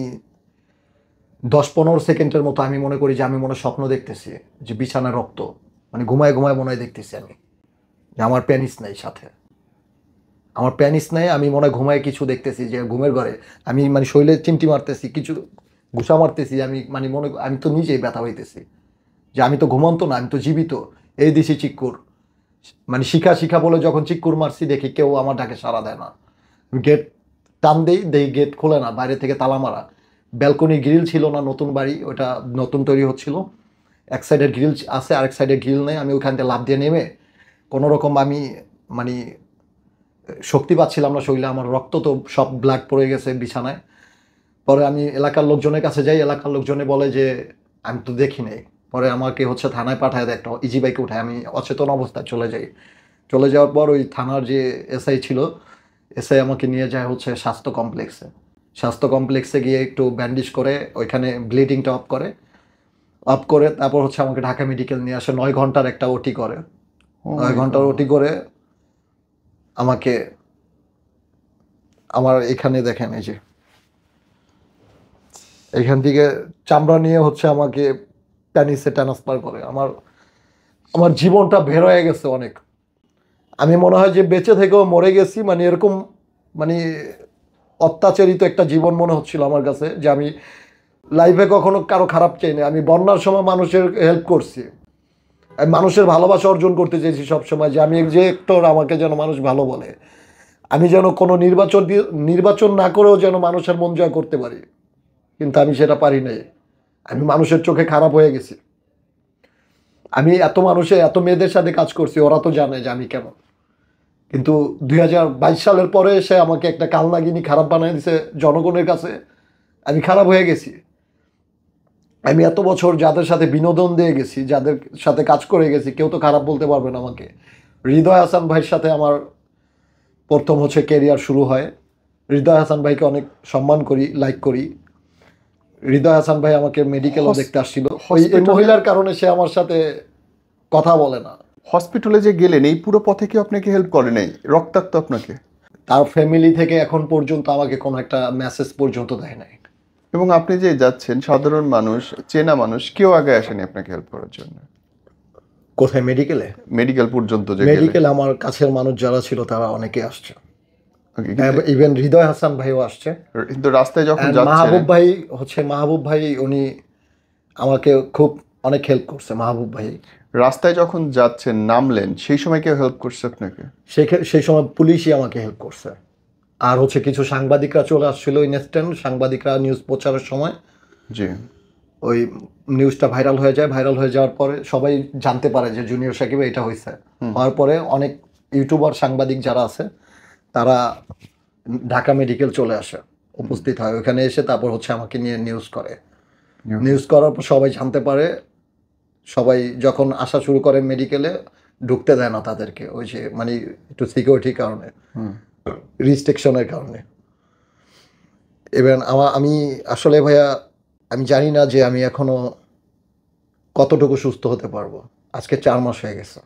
10-15 সেকেন্ডের মতো আমি মনে করি যে আমি মনে স্বপ্ন দেখতেছি, যে বিছানা রক্ত, মানে ঘুমায় ঘুমায় মনে হয় দেখতেছি আমি যে আমার প্যানিস নাই সাথে, আমার প্যানিস নাই, আমি মনে হয় ঘুমায় কিছু দেখতেছি যে ঘুমের ঘরে আমি মানে শরীরে চিমটি মারতেছি, কিছু ঘুষা মারতেছি, আমি মানে আমি তো নিজেই ব্যথা হইতেছি যে আমি তো ঘুমন্ত না, আমি তো জীবিত। এই দিছি চিক্কুর, মানে শিখা শিখা বলে যখন চিক্কুর মারছি দেখি কেউ আমার ডাকে সাড়া দেয় না। গেট টান দেই গেট খোলে না, বাইরে থেকে তালা মারা। ব্যালকনি গ্রিল ছিল না, নতুন বাড়ি, ওটা নতুন তৈরি হচ্ছিল, এক সাইডের গ্রিল আছে আরেক সাইডে গ্রিল নেই। আমি ওইখান থেকে লাফ দিয়ে নেমে কোনো রকম আমি মানে শক্তি পাচ্ছিলাম না শরীরে, আমার রক্ত তো সব ব্লাড পড়ে গেছে বিছানায়। পরে আমি এলাকার লোকজনের কাছে যাই, এলাকার লোকজনে বলে যে আমি তো দেখি নাই। পরে আমাকে হচ্ছে থানায় পাঠায় দেয়, একটা ইজি বাইকে উঠায়, আমি অচেতন অবস্থায় চলে যাই। চলে যাওয়ার পর ওই থানার যে এসআই ছিল, এসআই আমাকে নিয়ে যায় হচ্ছে স্বাস্থ্য কমপ্লেক্সে। স্বাস্থ্য কমপ্লেক্সে গিয়ে একটু ব্যান্ডেজ করে ওইখানে ব্লিডিংটা অফ করে তারপর হচ্ছে আমাকে ঢাকা মেডিকেল নিয়ে আসে। 9 ঘন্টার একটা ওটি করে, 9 ঘন্টার ওটি করে আমাকে আমার এখানে দেখেন এই যে এখান থেকে চামড়া নিয়ে হচ্ছে আমাকে প্যানিসে ট্রান্সফার করে। আমার জীবনটা বের হয়ে গেছে অনেক। আমি মনে হয় যে বেঁচে থেকেও মরে গেছি, মানে এরকম মানে অত্যাচারিত একটা জীবন মনে হচ্ছিল আমার কাছে, যে আমি লাইফে কখনো কারো খারাপ চাই না। আমি বন্যার সময় মানুষের হেল্প করছি, আমি মানুষের ভালোবাসা অর্জন করতে চেয়েছি সবসময়, যে আমি যে একটর আমাকে যেন মানুষ ভালো বলে, আমি যেন কোনো নির্বাচন না করেও যেন মানুষের মন জয় করতে পারি, কিন্তু আমি সেটা পারি নাই। আমি মানুষের চোখে খারাপ হয়ে গেছি। আমি এত মেয়েদের সাথে কাজ করছি, ওরা তো জানে যে আমি কেমন, কিন্তু 2022 সালের পরে এসে আমাকে একটা কালনাগিনী খারাপ বানিয়ে দিছে জনগণের কাছে। আমি খারাপ হয়ে গেছি। আমি এত বছর যাদের সাথে বিনোদন দিয়ে গেছি, যাদের সাথে কাজ করে গেছি, কেউ তো খারাপ বলতে পারবে না আমাকে। হৃদয় হাসান ভাইয়ের সাথে আমার প্রথম হচ্ছে ক্যারিয়ার শুরু হয়। হৃদয় হাসান ভাইকে অনেক সম্মান করি, লাইক করি। হৃদয় হাসান ভাই আমাকে মেডিকেলও দেখতে আসছিল, ওই মহিলার কারণে সে আমার সাথে কথা বলে না। হসপিটালে যে গেলেন এই পুরো পথে কি আপনাকে হেল্প করে নাই? রক্তাক্ত আপনাকে? তার ফ্যামিলি থেকে এখন পর্যন্ত আমাকে কোনো একটা মেসেজ পর্যন্ত দেয় নাই। এবং আপনি যে যাচ্ছেন, সাধারণ মানুষ, চেনা মানুষ, কেউ আগে আসেনি আপনাকে হেল্প করার জন্য? কোথায়? মেডিকেলে? মেডিকেল পর্যন্ত যে মেডিকেল আমার কাছের মানুষ যারা ছিল তারা অনেকে আসছে, ইভেন হৃদয় হাসান ভাইও আসছে। কিন্তু রাস্তায় যখন যাচ্ছেন, মাহবুব ভাই উনি আমাকে খুব অনেক হেল্প করছে। মাহবুব ভাই রাস্তায় যখন যাচ্ছেন, নামলেন, সেই সময় কেউ হেল্প করছে আপনাকে? সেই সময় পুলিশই আমাকে হেল্প করছে। আর হচ্ছে কিছু সাংবাদিকরা চলে আসছিল ইনস্ট্যান্ট, সাংবাদিকরা নিউজ প্রচারের সময়। জি। ওই নিউজটা ভাইরাল হয়ে যায়, ভাইরাল হয়ে যাওয়ার পরে সবাই জানতে পারে যে জুনিয়র সাকিবে এটা হয়েছে। হওয়ার পরে অনেক ইউটিউবার সাংবাদিক যারা আছে তারা ঢাকা মেডিকেল চলে আসে, উপস্থিত হয় ওখানে এসে, তারপর হচ্ছে আমাকে নিয়ে নিউজ করার পর সবাই জানতে পারে। সবাই যখন আসা শুরু করে মেডিকেলে, ঢুকতে দেয় না তাদেরকে, ওই যে মানে একটু সিকিউরিটির কারণে, রিস্ট্রিকশনের কারণে। এবার আমি আসলে ভাইয়া আমি জানি না যে আমি এখনো কতটুকু সুস্থ হতে পারবো। আজকে 4 মাস হয়ে গেছে।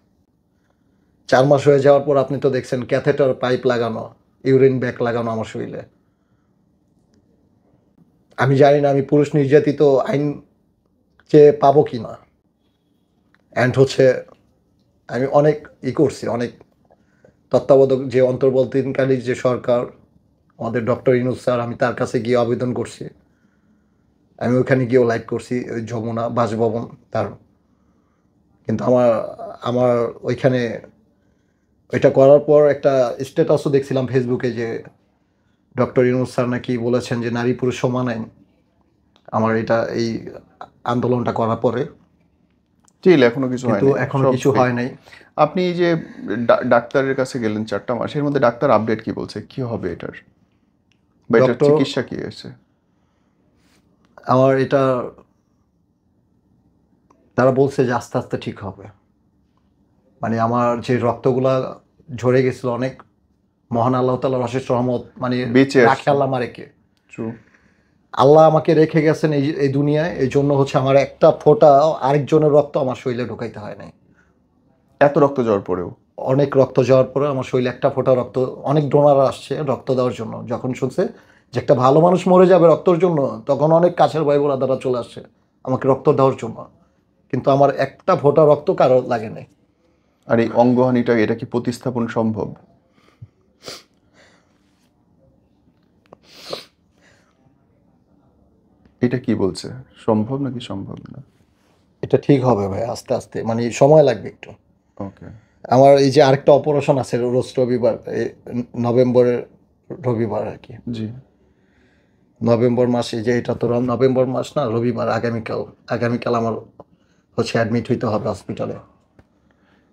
4 মাস হয়ে যাওয়ার পর আপনি তো দেখছেন ক্যাথেটার পাইপ লাগানো, ইউরিন ব্যাগ লাগানো আমার শরীরে। আমি জানি না আমি পুরুষ নির্যাতিত আইন চেয়ে পাবো কি না। অ্যান্ড হচ্ছে আমি অনেক করছি, অনেক তত্ত্বাবধায়ক যে অন্তর্বর্তীকালীন যে সরকার, আমাদের ডক্টর ইউনূস স্যার, আমি তার কাছে গিয়ে আবেদন করছি। আমি ওইখানে গিয়েও লাইভ করছি, ওই যমুনা বাসভবন তার। কিন্তু আমার ওইখানে ওইটা করার পর একটা স্ট্যাটাসও দেখছিলাম ফেসবুকে যে ডক্টর ইউনূস স্যার নাকি বলেছেন যে নারী পুরুষ সমান আইন। আমার এই আন্দোলনটা করার পরে এখনো কিছু হয় নাই। আপনি যে ডাক্তারের কাছে গেলেন 4টা মাস, এর মধ্যে ডাক্তার আপডেট কি বলছে, কি হবে এটার, বা এটার চিকিৎসা কি আছে? আমার এটা তারা বলছে যে আস্তে আস্তে ঠিক হবে। মানে আমার যে রক্তগুলা ঝরে গেছিল অনেক, মহান আল্লাহ তাআলার অশেষ রহমত, মানে রাখে আল্লাহ আমাকে, আল্লাহ আমাকে রেখে গেছেন এই দুনিয়ায়। এই জন্য হচ্ছে আমার একটা ফোঁটা আরেকজনের রক্ত আমার শরীরে ঢুকাইতে হয় নাই। এত রক্ত যাওয়ার পরেও? অনেক রক্ত যাওয়ার পরে আমার শরীরে একটা ফোঁটা রক্ত, অনেক ডোনার আসছে রক্ত দেওয়ার জন্য। যখন শুনছে যে একটা ভালো মানুষ মরে যাবে রক্তর জন্য, তখন অনেক কাছের ভাই বোনেরা চলে আসছে আমাকে রক্ত দেওয়ার জন্য। কিন্তু আমার একটা ফোঁটা রক্ত কারো লাগে নাই। আর এই অঙ্গহানিটা এটা কি প্রতিস্থাপন সম্ভব? এটা কি বলছে, সম্ভব নাকি সম্ভব না? এটা ঠিক হবে ভাই, আস্তে আস্তে, মানে সময় লাগবে একটু। ওকে। আমার এই যে আরেকটা অপারেশন আছে রোজ রবিবার, নভেম্বরের রবিবার আর কি। জি। নভেম্বর মাসে, যে এটা তো নভেম্বর মাস না, রবিবার আগামীকাল আমার হচ্ছে অ্যাডমিট হইতে হবে হসপিটালে।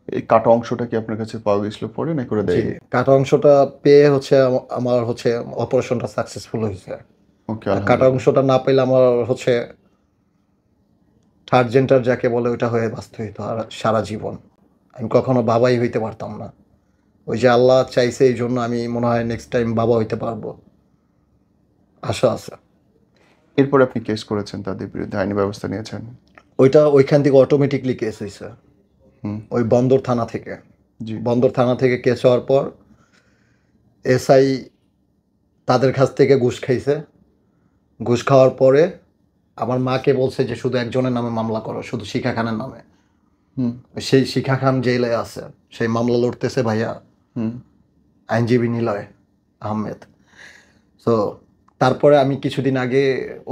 এই কাটা অংশটা কি আপনার কাছে পাওয়া গেছিল পরে না করে দেয়? কাটা অংশটা পেয়ে হচ্ছে আমার হচ্ছে অপারেশনটা সাকসেসফুল হয়েছে। ওকে। কাটা অংশটা না পেলে আমার হচ্ছে থার্ড জেন্ডার যাকে বলে ওইটা হয়ে বাঁচতে হইতো আর সারা জীবন। আমি কখনো বাবাই হইতে পারতাম না। ওই যে আল্লাহ চাইছে, এই জন্য আমি মনে হয় নেক্সট টাইম বাবা হইতে পারবো, আশা আছে। এরপর আপনি কেস করেছেন, তাদের বিরুদ্ধে আইনি ব্যবস্থা নিয়েছেন? ওইখান থেকে অটোমেটিকলি কেস হয়েছে, ওই বন্দর থানা থেকে। বন্দর থানা থেকে কেস হওয়ার পর এসআই তাদের কাছ থেকে ঘুষ খাইছে। ঘুষ খাওয়ার পরে আমার মাকে বলছে যে শুধু একজনের নামে মামলা করো, শুধু শিখা খানের নামে। সেই শিখা খান জেলে আছে, সেই মামলা লড়তেছে ভাইয়া আইনজীবী নিলয় আহমেদ। তো তারপরে আমি কিছুদিন আগে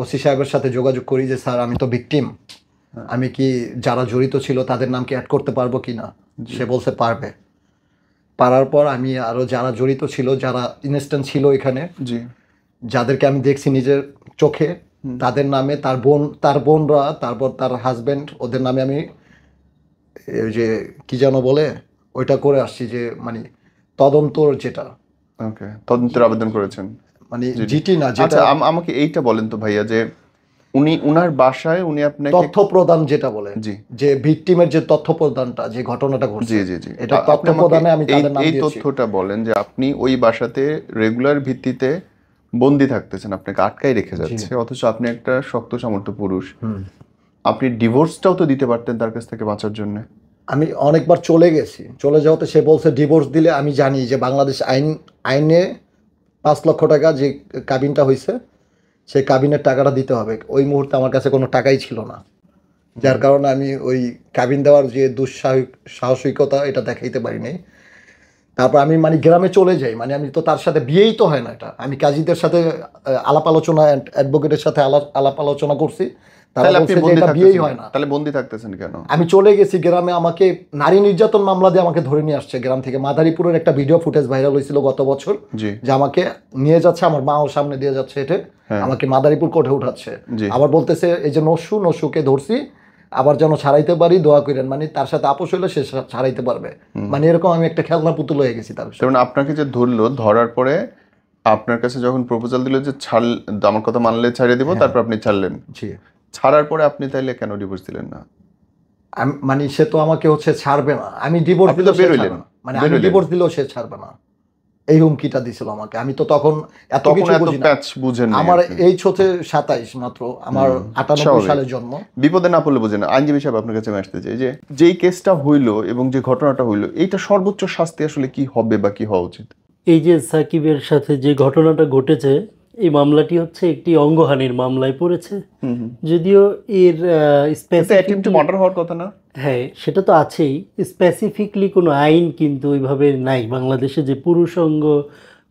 ওসি সাহেবের সাথে যোগাযোগ করি যে স্যার আমি তো ভিকটিম, আমি কি যারা জড়িত ছিল তাদের নাম কি অ্যাড করতে পারবো কি না? সে বলছে পারবে। পারার পর আমি আরও যারা জড়িত ছিল, যারা ইনস্ট্যান্ট ছিল এখানে, যাদেরকে আমি দেখছি নিজের চোখে, তাদের নামে, তার বোনরা, তারপর তার হাজব্যান্ড, ওদের নামে আমি ওই যে কি যেন বলে ওইটা করে আসছি, যে মানে তদন্তর যেটা। ওকে, তদন্তের আবেদন করেছেন মানে জিটি না, যেটা। আচ্ছা, আমাকে এইটা বলেন তো ভাইয়া, যে উনার বাসায় উনি আপনাকে তথ্য প্রদান যেটা বলে, যে ভিকটিমের যে তথ্য প্রদানটা, যে ঘটনাটা ঘটছে, জি জি জি, এটা তথ্য প্রদানে আমি তাদের নাম দিয়েছি। এই তথ্যটা বলেন যে আপনি ওই বাসাতে রেগুলার ভিত্তিতে বন্দি থাকতেছেন, আপনাকে আটকাই রেখে যাচ্ছে, অথচ আপনি একটা শক্ত সামর্থ্য পুরুষ, আপনি ডিভোর্সটাও তো দিতে পারতেন তার কাছ থেকে বাঁচার জন্য। আমি অনেকবার চলে গেছি, চলে যাওয়াতে সে বলছে ডিভোর্স দিলে, আমি জানি যে বাংলাদেশ আইনে 5 লক্ষ টাকা যে কাবিনটা হয়েছে, সেই কাবিনের টাকাটা দিতে হবে। ওই মুহূর্তে আমার কাছে কোনো টাকাই ছিল না, যার কারণে আমি ওই কাবিন দেওয়ার যে দুঃসাহসিকতা এটা দেখাইতে পারিনি। তারপর আমি মানে গ্রামে চলে যাই, মানে আমি তো তার সাথে বিয়েই তো হয় না, এটা আমি কাজীদের সাথে আলাপ আলোচনা, অ্যাডভোকেটের সাথে আলাপ আলোচনা করছি, বিয়েই হয় না। তাহলে বন্দি থাকতেছেন কেন? আমি চলে গেছি গ্রামে, আমাকে নারী নির্যাতন মামলা দিয়ে আমাকে ধরে নিয়ে আসছে গ্রাম থেকে। মাদারীপুরের একটা ভিডিও ফুটেজ ভাইরাল হয়েছিল গত বছর, যে আমাকে নিয়ে যাচ্ছে, আমার মাও সামনে দিয়ে যাচ্ছে, এটা আমাকে মাদারীপুর কোর্টে উঠাচ্ছে। আবার বলতেছে এই যে নসুকে ধরছি, আবার যেন ছাড়াইতে পারি, দোয়া করেন। মানে তার সাথে আপোষ হইলে সে ছাড়াইতে পারবে, মানে এরকম আমি একটা খেলনা পুতুল হয়ে গেছি তার সাথে। আপনাকে যে ধরলো, ধরার পরে আপনার কাছে যখন প্রপোজাল দিল যে আমার কথা মানলে ছাড়িয়ে দিব, তারপর আপনি ছাড়লেন। ছাড়ার পরে আপনি তাইলে কেন ডিভোর্স দিলেন না? মানে সে তো আমাকে হচ্ছে ছাড়বে না, আমি ডিভোর্স দিলে বেরোইলেন, মানে আমি ডিভোর্স দিলেও সে ছাড়বে না, এই হুমকিটা দিছিল আমাকে। আমি তো তখন এত কিছু বুঝি না, আমার এই 27 মাত্র, আমার 98 সালে জন্ম। বিপদে না পড়লে বুঝেন। আইনজীবী সাহেব আপনার কাছে আসতে চাই, যে যেই কেসটা হইলো এবং যে ঘটনাটা হইলো, এইটা সর্বোচ্চ শাস্তি আসলে কি হবে বা কি হওয়া উচিত? এই যে সাকিবের সাথে যে ঘটনাটা ঘটেছে, এই মামলাটি হচ্ছে একটি অঙ্গহানির মামলায় পড়েছে, যদিও এর মার্ডার হওয়ার কথা না। হ্যাঁ, সেটা তো আছেই, স্পেসিফিকলি কোনো আইন কিন্তু ওইভাবে নাই বাংলাদেশে, যে পুরুষ অঙ্গ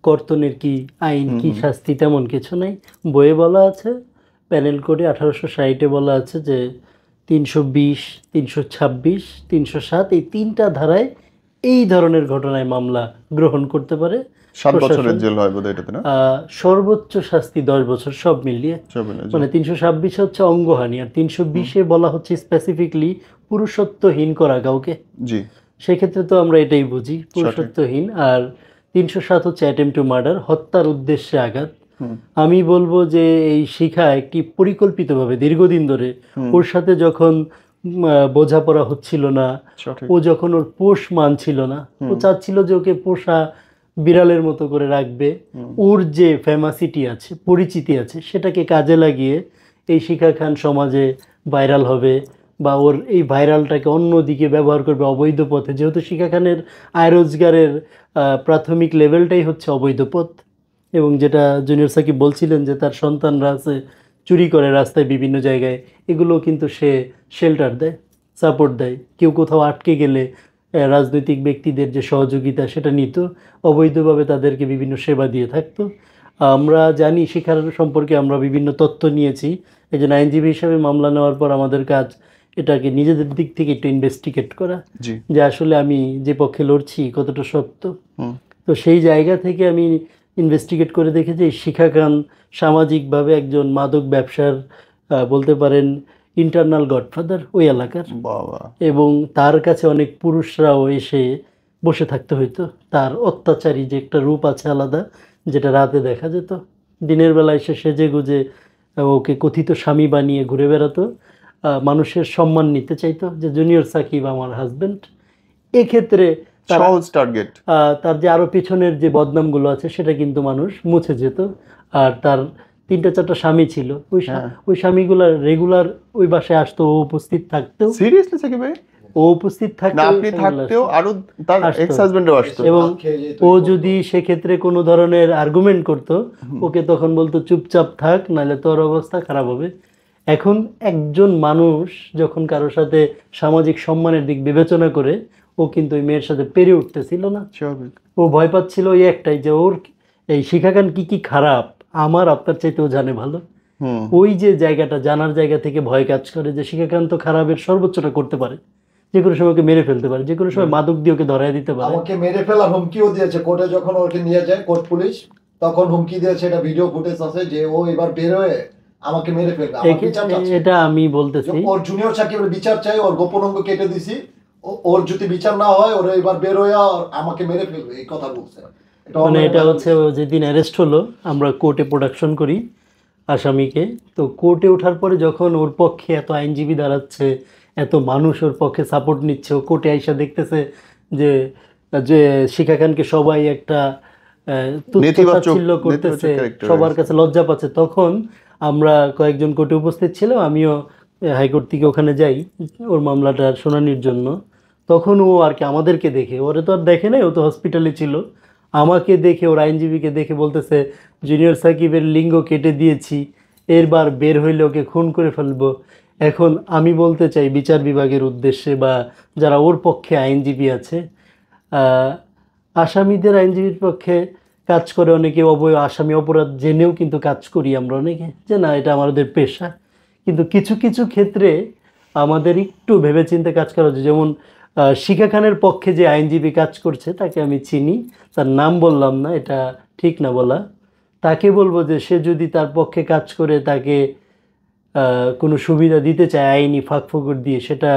কর্তনের কি আইন, কি শাস্তি, তেমন কিছু নাই। বইয়ে বলা আছে, প্যানেল কোডে 1860-এ বলা আছে যে 320, 326, 307 এই 3টা ধারায় এই ধরনের ঘটনায় মামলা গ্রহণ করতে পারে। 7 বছরের জেল হয় বোধহয় এটাতে না? সর্বোচ্চ শাস্তি 10 বছর, সব মিলিয়ে। মানে 326 হচ্ছে অঙ্গহানি, আর 320-এ বলা হচ্ছে স্পেসিফিকলি পুরুষত্বহীন করা কাউকে। জি, সেক্ষেত্রে তো আমরা এটাই বুঝি, পুরুষত্বহীন। আর 307 হচ্ছে অ্যাটেম্প টু মার্ডার, হত্যার উদ্দেশ্যে আঘাত। আমি বলবো যে এই শিখা একটি পরিকল্পিতভাবে দীর্ঘদিন ধরে, ওর সাথে যখন বোঝাপড়া হচ্ছিল না, ও যখন ওর পোষ মানছিল না, ও চাচ্ছিল যে ওকে পোষা বিড়ালের মতো করে রাখবে, ওর যে ফেমাসিটি আছে, পরিচিতি আছে, সেটাকে কাজে লাগিয়ে এই শিখা খান সমাজে ভাইরাল হবে, বা ওর এই ভাইরালটাকে অন্যদিকে ব্যবহার করবে অবৈধ পথে। যেহেতু শিখা খানের আয় রোজগারের প্রাথমিক লেভেলটাই হচ্ছে অবৈধ পথ, এবং যেটা জুনিয়র সাকিব বলছিলেন যে তার সন্তানরা আছে চুরি করে রাস্তায় বিভিন্ন জায়গায়, এগুলো কিন্তু সে শেল্টার দেয়। সাপোর্ট দেয়, কেউ কোথাও আটকে গেলে রাজনৈতিক ব্যক্তিদের যে সহযোগিতা সেটা নিত, অবৈধভাবে তাদেরকে বিভিন্ন সেবা দিয়ে থাকতো। আমরা জানি শিক্ষার সম্পর্কে আমরা বিভিন্ন তথ্য নিয়েছি, এই জন্য আইনজীবী হিসাবে মামলা নেওয়ার পর আমাদের কাজ এটাকে নিজেদের দিক থেকে একটু ইনভেস্টিগেট করা, যে আসলে আমি যে পক্ষে লড়ছি কতটা সত্য। তো সেই জায়গা থেকে আমি ইনভেস্টিগেট করে দেখেছি শিখা খান সামাজিকভাবে একজন মাদক ব্যবসার বলতে পারেন ইন্টারনাল গডফাদার ওই এলাকার, এবং তার কাছে অনেক পুরুষরাও এসে বসে থাকতে হইতো। তার অত্যাচারী যে একটা রূপ আছে আলাদা, যেটা রাতে দেখা যেত, দিনের বেলায় সে সেজে গুজে ওকে কথিত স্বামী বানিয়ে ঘুরে বেড়াতো, মানুষের সম্মান নিতে চাইতো যে জুনিয়র সাকিব আমার হাজবেন্ড। এক্ষেত্রে সহজ টার্গেট, তার যে আরো পিছনের যে বদনামগুলো আছে সেটা কিন্তু মানুষ মুছে যেত। আর তার 3-4টা স্বামী ছিল, ওই স্বামীগুলা রেগুলার ওই বাসায় আসতো, ও উপস্থিত থাকতো। সিরিয়াসলি সাকিব ভাই? ও উপস্থিত থাকতো, আপনি থাকতেও আরো তার এক্স হাজবেন্ডও আসতো, এবং ও যদি সেক্ষেত্রে কোনো ধরনের আর্গুমেন্ট করতো, ওকে তখন বলতো চুপচাপ থাক, নাহলে তোর অবস্থা খারাপ হবে। এখন একজন মানুষ যখন কারোর সাথে সামাজিক সম্মানের দিক বিবেচনা করে, ও কিন্তু ওই মেয়ের সাথে পেরে উঠতেছিল না। ও ভয় পাচ্ছিল ওই একটাই, যে ওর এই শিখা খান কি খারাপ আমার আপনার চাইতে ও জানে ভালো। ওই যে জায়গাটা, জানার জায়গা থেকে ভয় কাজ করে যে শিখা খান তো খারাপের সর্বোচ্চটা করতে পারে, যে কোনো সময় ওকে মেরে ফেলতে পারে, যে কোনো সময় মাদক দিয়ে ওকে ধরাই দিতে পারে। আমাকে মেরে ফেলার হুমকিও দিয়েছে কোর্টে, যখন ওকে নিয়ে যায় কোর্ট পুলিশ, তখন হুমকি দিয়েছে, এটা ভিডিও ফুটেজ আছে, যে ও এবার বের হয়ে আমাকে মেরে ফেলবে। এটা আমি বলতেছি, ওর জুনিয়র সাকিবের বিচার চাই, ওর গোপন অঙ্গ কেটে দিছি, ওর যদি বিচার না হয় ওরা এবার বের হয়ে আমাকে মেরে ফেলবে, এই কথা বলছে। মানে এটা হচ্ছে যেদিন অ্যারেস্ট হলো, আমরা কোর্টে প্রোডাকশন করি আসামিকে, তো কোর্টে ওঠার পরে যখন ওর পক্ষে এত আইনজীবী দাঁড়াচ্ছে, এত মানুষ ওর পক্ষে সাপোর্ট নিচ্ছে, ও কোর্টে আইসা দেখতেছে যে যে শিখা খানকে সবাই একটা তুচ্ছ-তাচ্ছিল্য করতেছে, সবার কাছে লজ্জা পাচ্ছে, তখন আমরা কয়েকজন কোর্টে উপস্থিত ছিলাম, আমিও হাইকোর্ট থেকে ওখানে যাই ওর মামলাটা শুনানির জন্য। তখন ও আর কি আমাদেরকে দেখে, ওরে তো আর দেখে নাই, ও তো হসপিটালে ছিল, আমাকে দেখে ওর আইনজীবীকে দেখে বলতেছে জুনিয়র সাকিবের লিঙ্গ কেটে দিয়েছি, এরবার বের হইলে ওকে খুন করে ফেলবো। এখন আমি বলতে চাই বিচার বিভাগের উদ্দেশ্যে, বা যারা ওর পক্ষে আইনজীবী আছে, আসামিদের আইনজীবীর পক্ষে কাজ করে অনেকে, আসামি অপরাধ জেনেও কিন্তু কাজ করি আমরা অনেকে, যে না এটা আমাদের পেশা। কিন্তু কিছু কিছু ক্ষেত্রে আমাদের একটু ভেবেচিন্তে কাজ করা উচিত। যেমন শিখা খানের পক্ষে যে আইনজীবী কাজ করছে তাকে আমি চিনি, তার নাম বললাম না, এটা ঠিক না বলা। তাকে বলবো যে সে যদি তার পক্ষে কাজ করে তাকে কোনো সুবিধা দিতে চায় আইনি ফাঁকফোকর দিয়ে, সেটা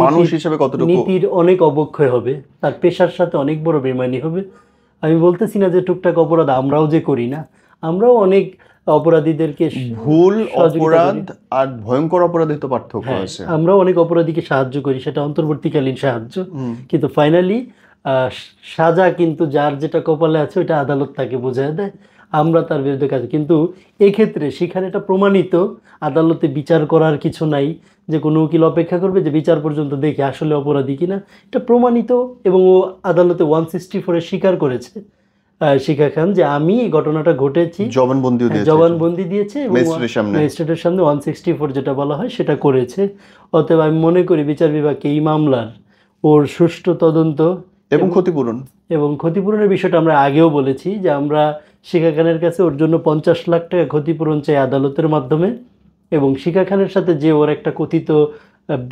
মানুষ হিসেবে কতটুকু নীতির অনেক অবক্ষয় হবে, তার পেশার সাথে অনেক বড় বেমানি হবে। আমি বলতেছি না যে টুকটাক অপরাধ আমরাও যে করি না, আমরাও অনেক অপরাধীদেরকে, ভুল অপরাধ আর ভয়ঙ্কর অপরাধে তো পার্থক্য আছে, আমরা অনেক অপরাধীকে সাহায্য করি, সেটা অন্তর্বর্তীকালীন সাহায্য, কিন্তু ফাইনালি সাজা কিন্তু যার যেটা কপালে আছে ওইটা আদালত তাকে বোঝায় দেয়, আমরা তার বিরুদ্ধে কাজ। কিন্তু এক্ষেত্রে সেখানে এটা প্রমাণিত, আদালতে বিচার করার কিছু নাই, যে কোনো উকিল অপেক্ষা করবে যে বিচার পর্যন্ত দেখে আসলে অপরাধী কিনা, এটা প্রমাণিত। এবং ও আদালতে 164-এ স্বীকার করেছে শিখা খান যে আমি এই ঘটনাটা ঘটেছি, জবানবন্দি দিয়েছে, এবং ম্যাজিস্ট্রেটের সামনে 164 যেটা বলা হয় সেটা করেছে। অতএব আমি মনে করি বিচার বিভাগকে এই মামলার ওর সুষ্ঠু তদন্ত এবং ক্ষতিপূরণের বিষয়টা আমরা আগেও বলেছি, যে আমরা শিখা খানের কাছে ওর জন্য 50 লাখ টাকা ক্ষতিপূরণ চাই আদালতের মাধ্যমে, এবং শিখা খানের সাথে যে ওর একটা কথিত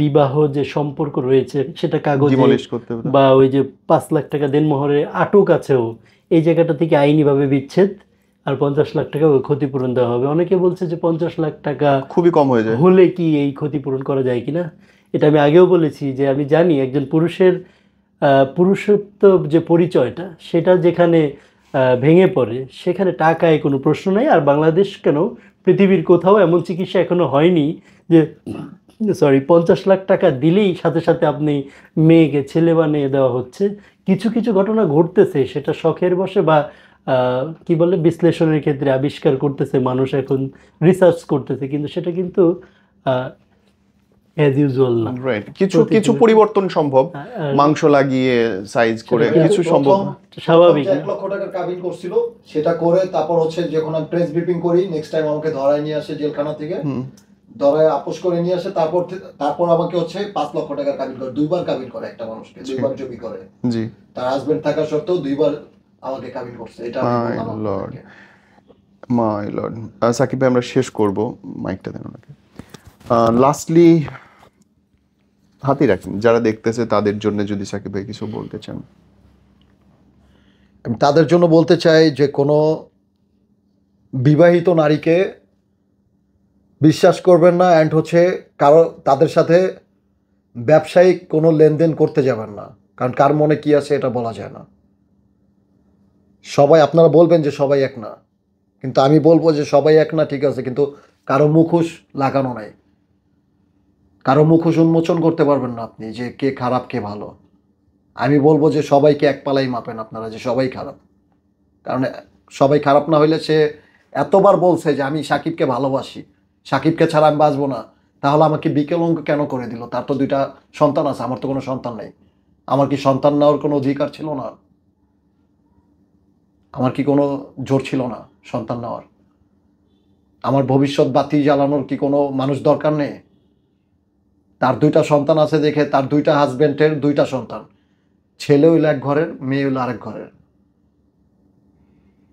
বিবাহ যে সম্পর্ক রয়েছে সেটা কাগজে, বা ওই যে 5 লাখ টাকা দেনমোহরে আটক আছেও, এই জায়গাটা থেকে আইনিভাবে বিচ্ছেদ, আর 50 লাখ টাকা ক্ষতিপূরণ দেওয়া হবে। অনেকে বলছে যে 50 লাখ টাকা খুবই কম হয়ে যায়, হলে কি এই ক্ষতিপূরণ করা যায় কিনা। এটা আমি আগেও বলেছি যে আমি জানি একজন পুরুষের পুরুষত্ব যে পরিচয়টা, সেটা যেখানে ভেঙে পড়ে সেখানে টাকায় কোনো প্রশ্ন নেই। আর বাংলাদেশ কেন, পৃথিবীর কোথাও এমন চিকিৎসা এখনো হয়নি যে 50 লাখ টাকা দিলেই সাথে সাথে আপনি মেয়েকে ছেলে বানিয়ে দেওয়া হচ্ছে। কিছু কিছু ঘটনা ঘটতেছে, সেটা শখের বশে বা কি বলে বিশ্লেষণের ক্ষেত্রে আবিষ্কার করতেছে মানুষ, এখন রিসার্চ করতেছে, কিন্তু সেটা কিন্তু as usual না। কিছু পরিবর্তন সম্ভব, মাংস লাগিয়ে সাইজ করে কিছু সম্ভব, স্বাভাবিক। 1 লক্ষ টাকার কাবিন করছিল, সেটা করে তারপর হচ্ছে যখন আমি প্রেস ব্রিফিং করি, নেক্সট টাইম আমাকে ধরায় নিয়ে আসে জেলখানা থেকে, ধরে আপোষ করে নিয়ে আসে, তারপর আমাকে হচ্ছে 5 লক্ষ টাকার কাবিন করে, 2 বার কাবিন করে একটা মানুষকে, 2 বার জমি করে। জি, তার হাজবেন্ড থাকা সত্ত্বেও 2 বার আমাকে কাবিন করছে। এটা মাই লর্ড। সাকিব ভাই আমরা শেষ করব, মাইকটা দেন ওনাকে। লাস্টলি হাতে রাখেন, যারা দেখতেছে তাদের জন্য যদি সাকিব ভাই কিছু বলতে চান। আমি তাদের জন্য বলতে চাই যে কোনো বিবাহিত নারীকে বিশ্বাস করবেন না, অ্যান্ড হচ্ছে তাদের সাথে ব্যবসায়িক কোনো লেনদেন করতে যাবেন না, কারণ কার মনে কি আছে এটা বলা যায় না। সবাই, আপনারা বলবেন যে সবাই এক না, কিন্তু আমি বলবো যে সবাই এক না ঠিক আছে, কিন্তু কারো মুখোশ লাগানো নাই, কারো মুখোশ উন্মোচন করতে পারবেন না আপনি যে কে খারাপ কে ভালো। আমি বলবো যে সবাইকে এক পালাই মাপেন আপনারা, যে সবাই খারাপ। কারণ সবাই খারাপ না হইলে সে এতবার বলছে যে আমি সাকিবকে ভালোবাসি, সাকিবকে ছাড়া আমি বাঁচবো না, তাহলে আমাকে বিকলাঙ্গ কেন করে দিল? তার তো 2টা সন্তান আছে, আমার তো কোনো সন্তান নেই। আমার কি সন্তান নেওয়ার কোনো অধিকার ছিল না? আমার কি কোনো জোর ছিল না সন্তান নেওয়ার? আমার ভবিষ্যৎ বাতি জ্বালানোর কি কোনো মানুষ দরকার নেই? তার 2টা সন্তান আছে দেখে, তার 2টা হাজবেন্ডের 2টা সন্তান, ছেলে হইলো এক ঘরের, মেয়ে হইলো আরেক ঘরের।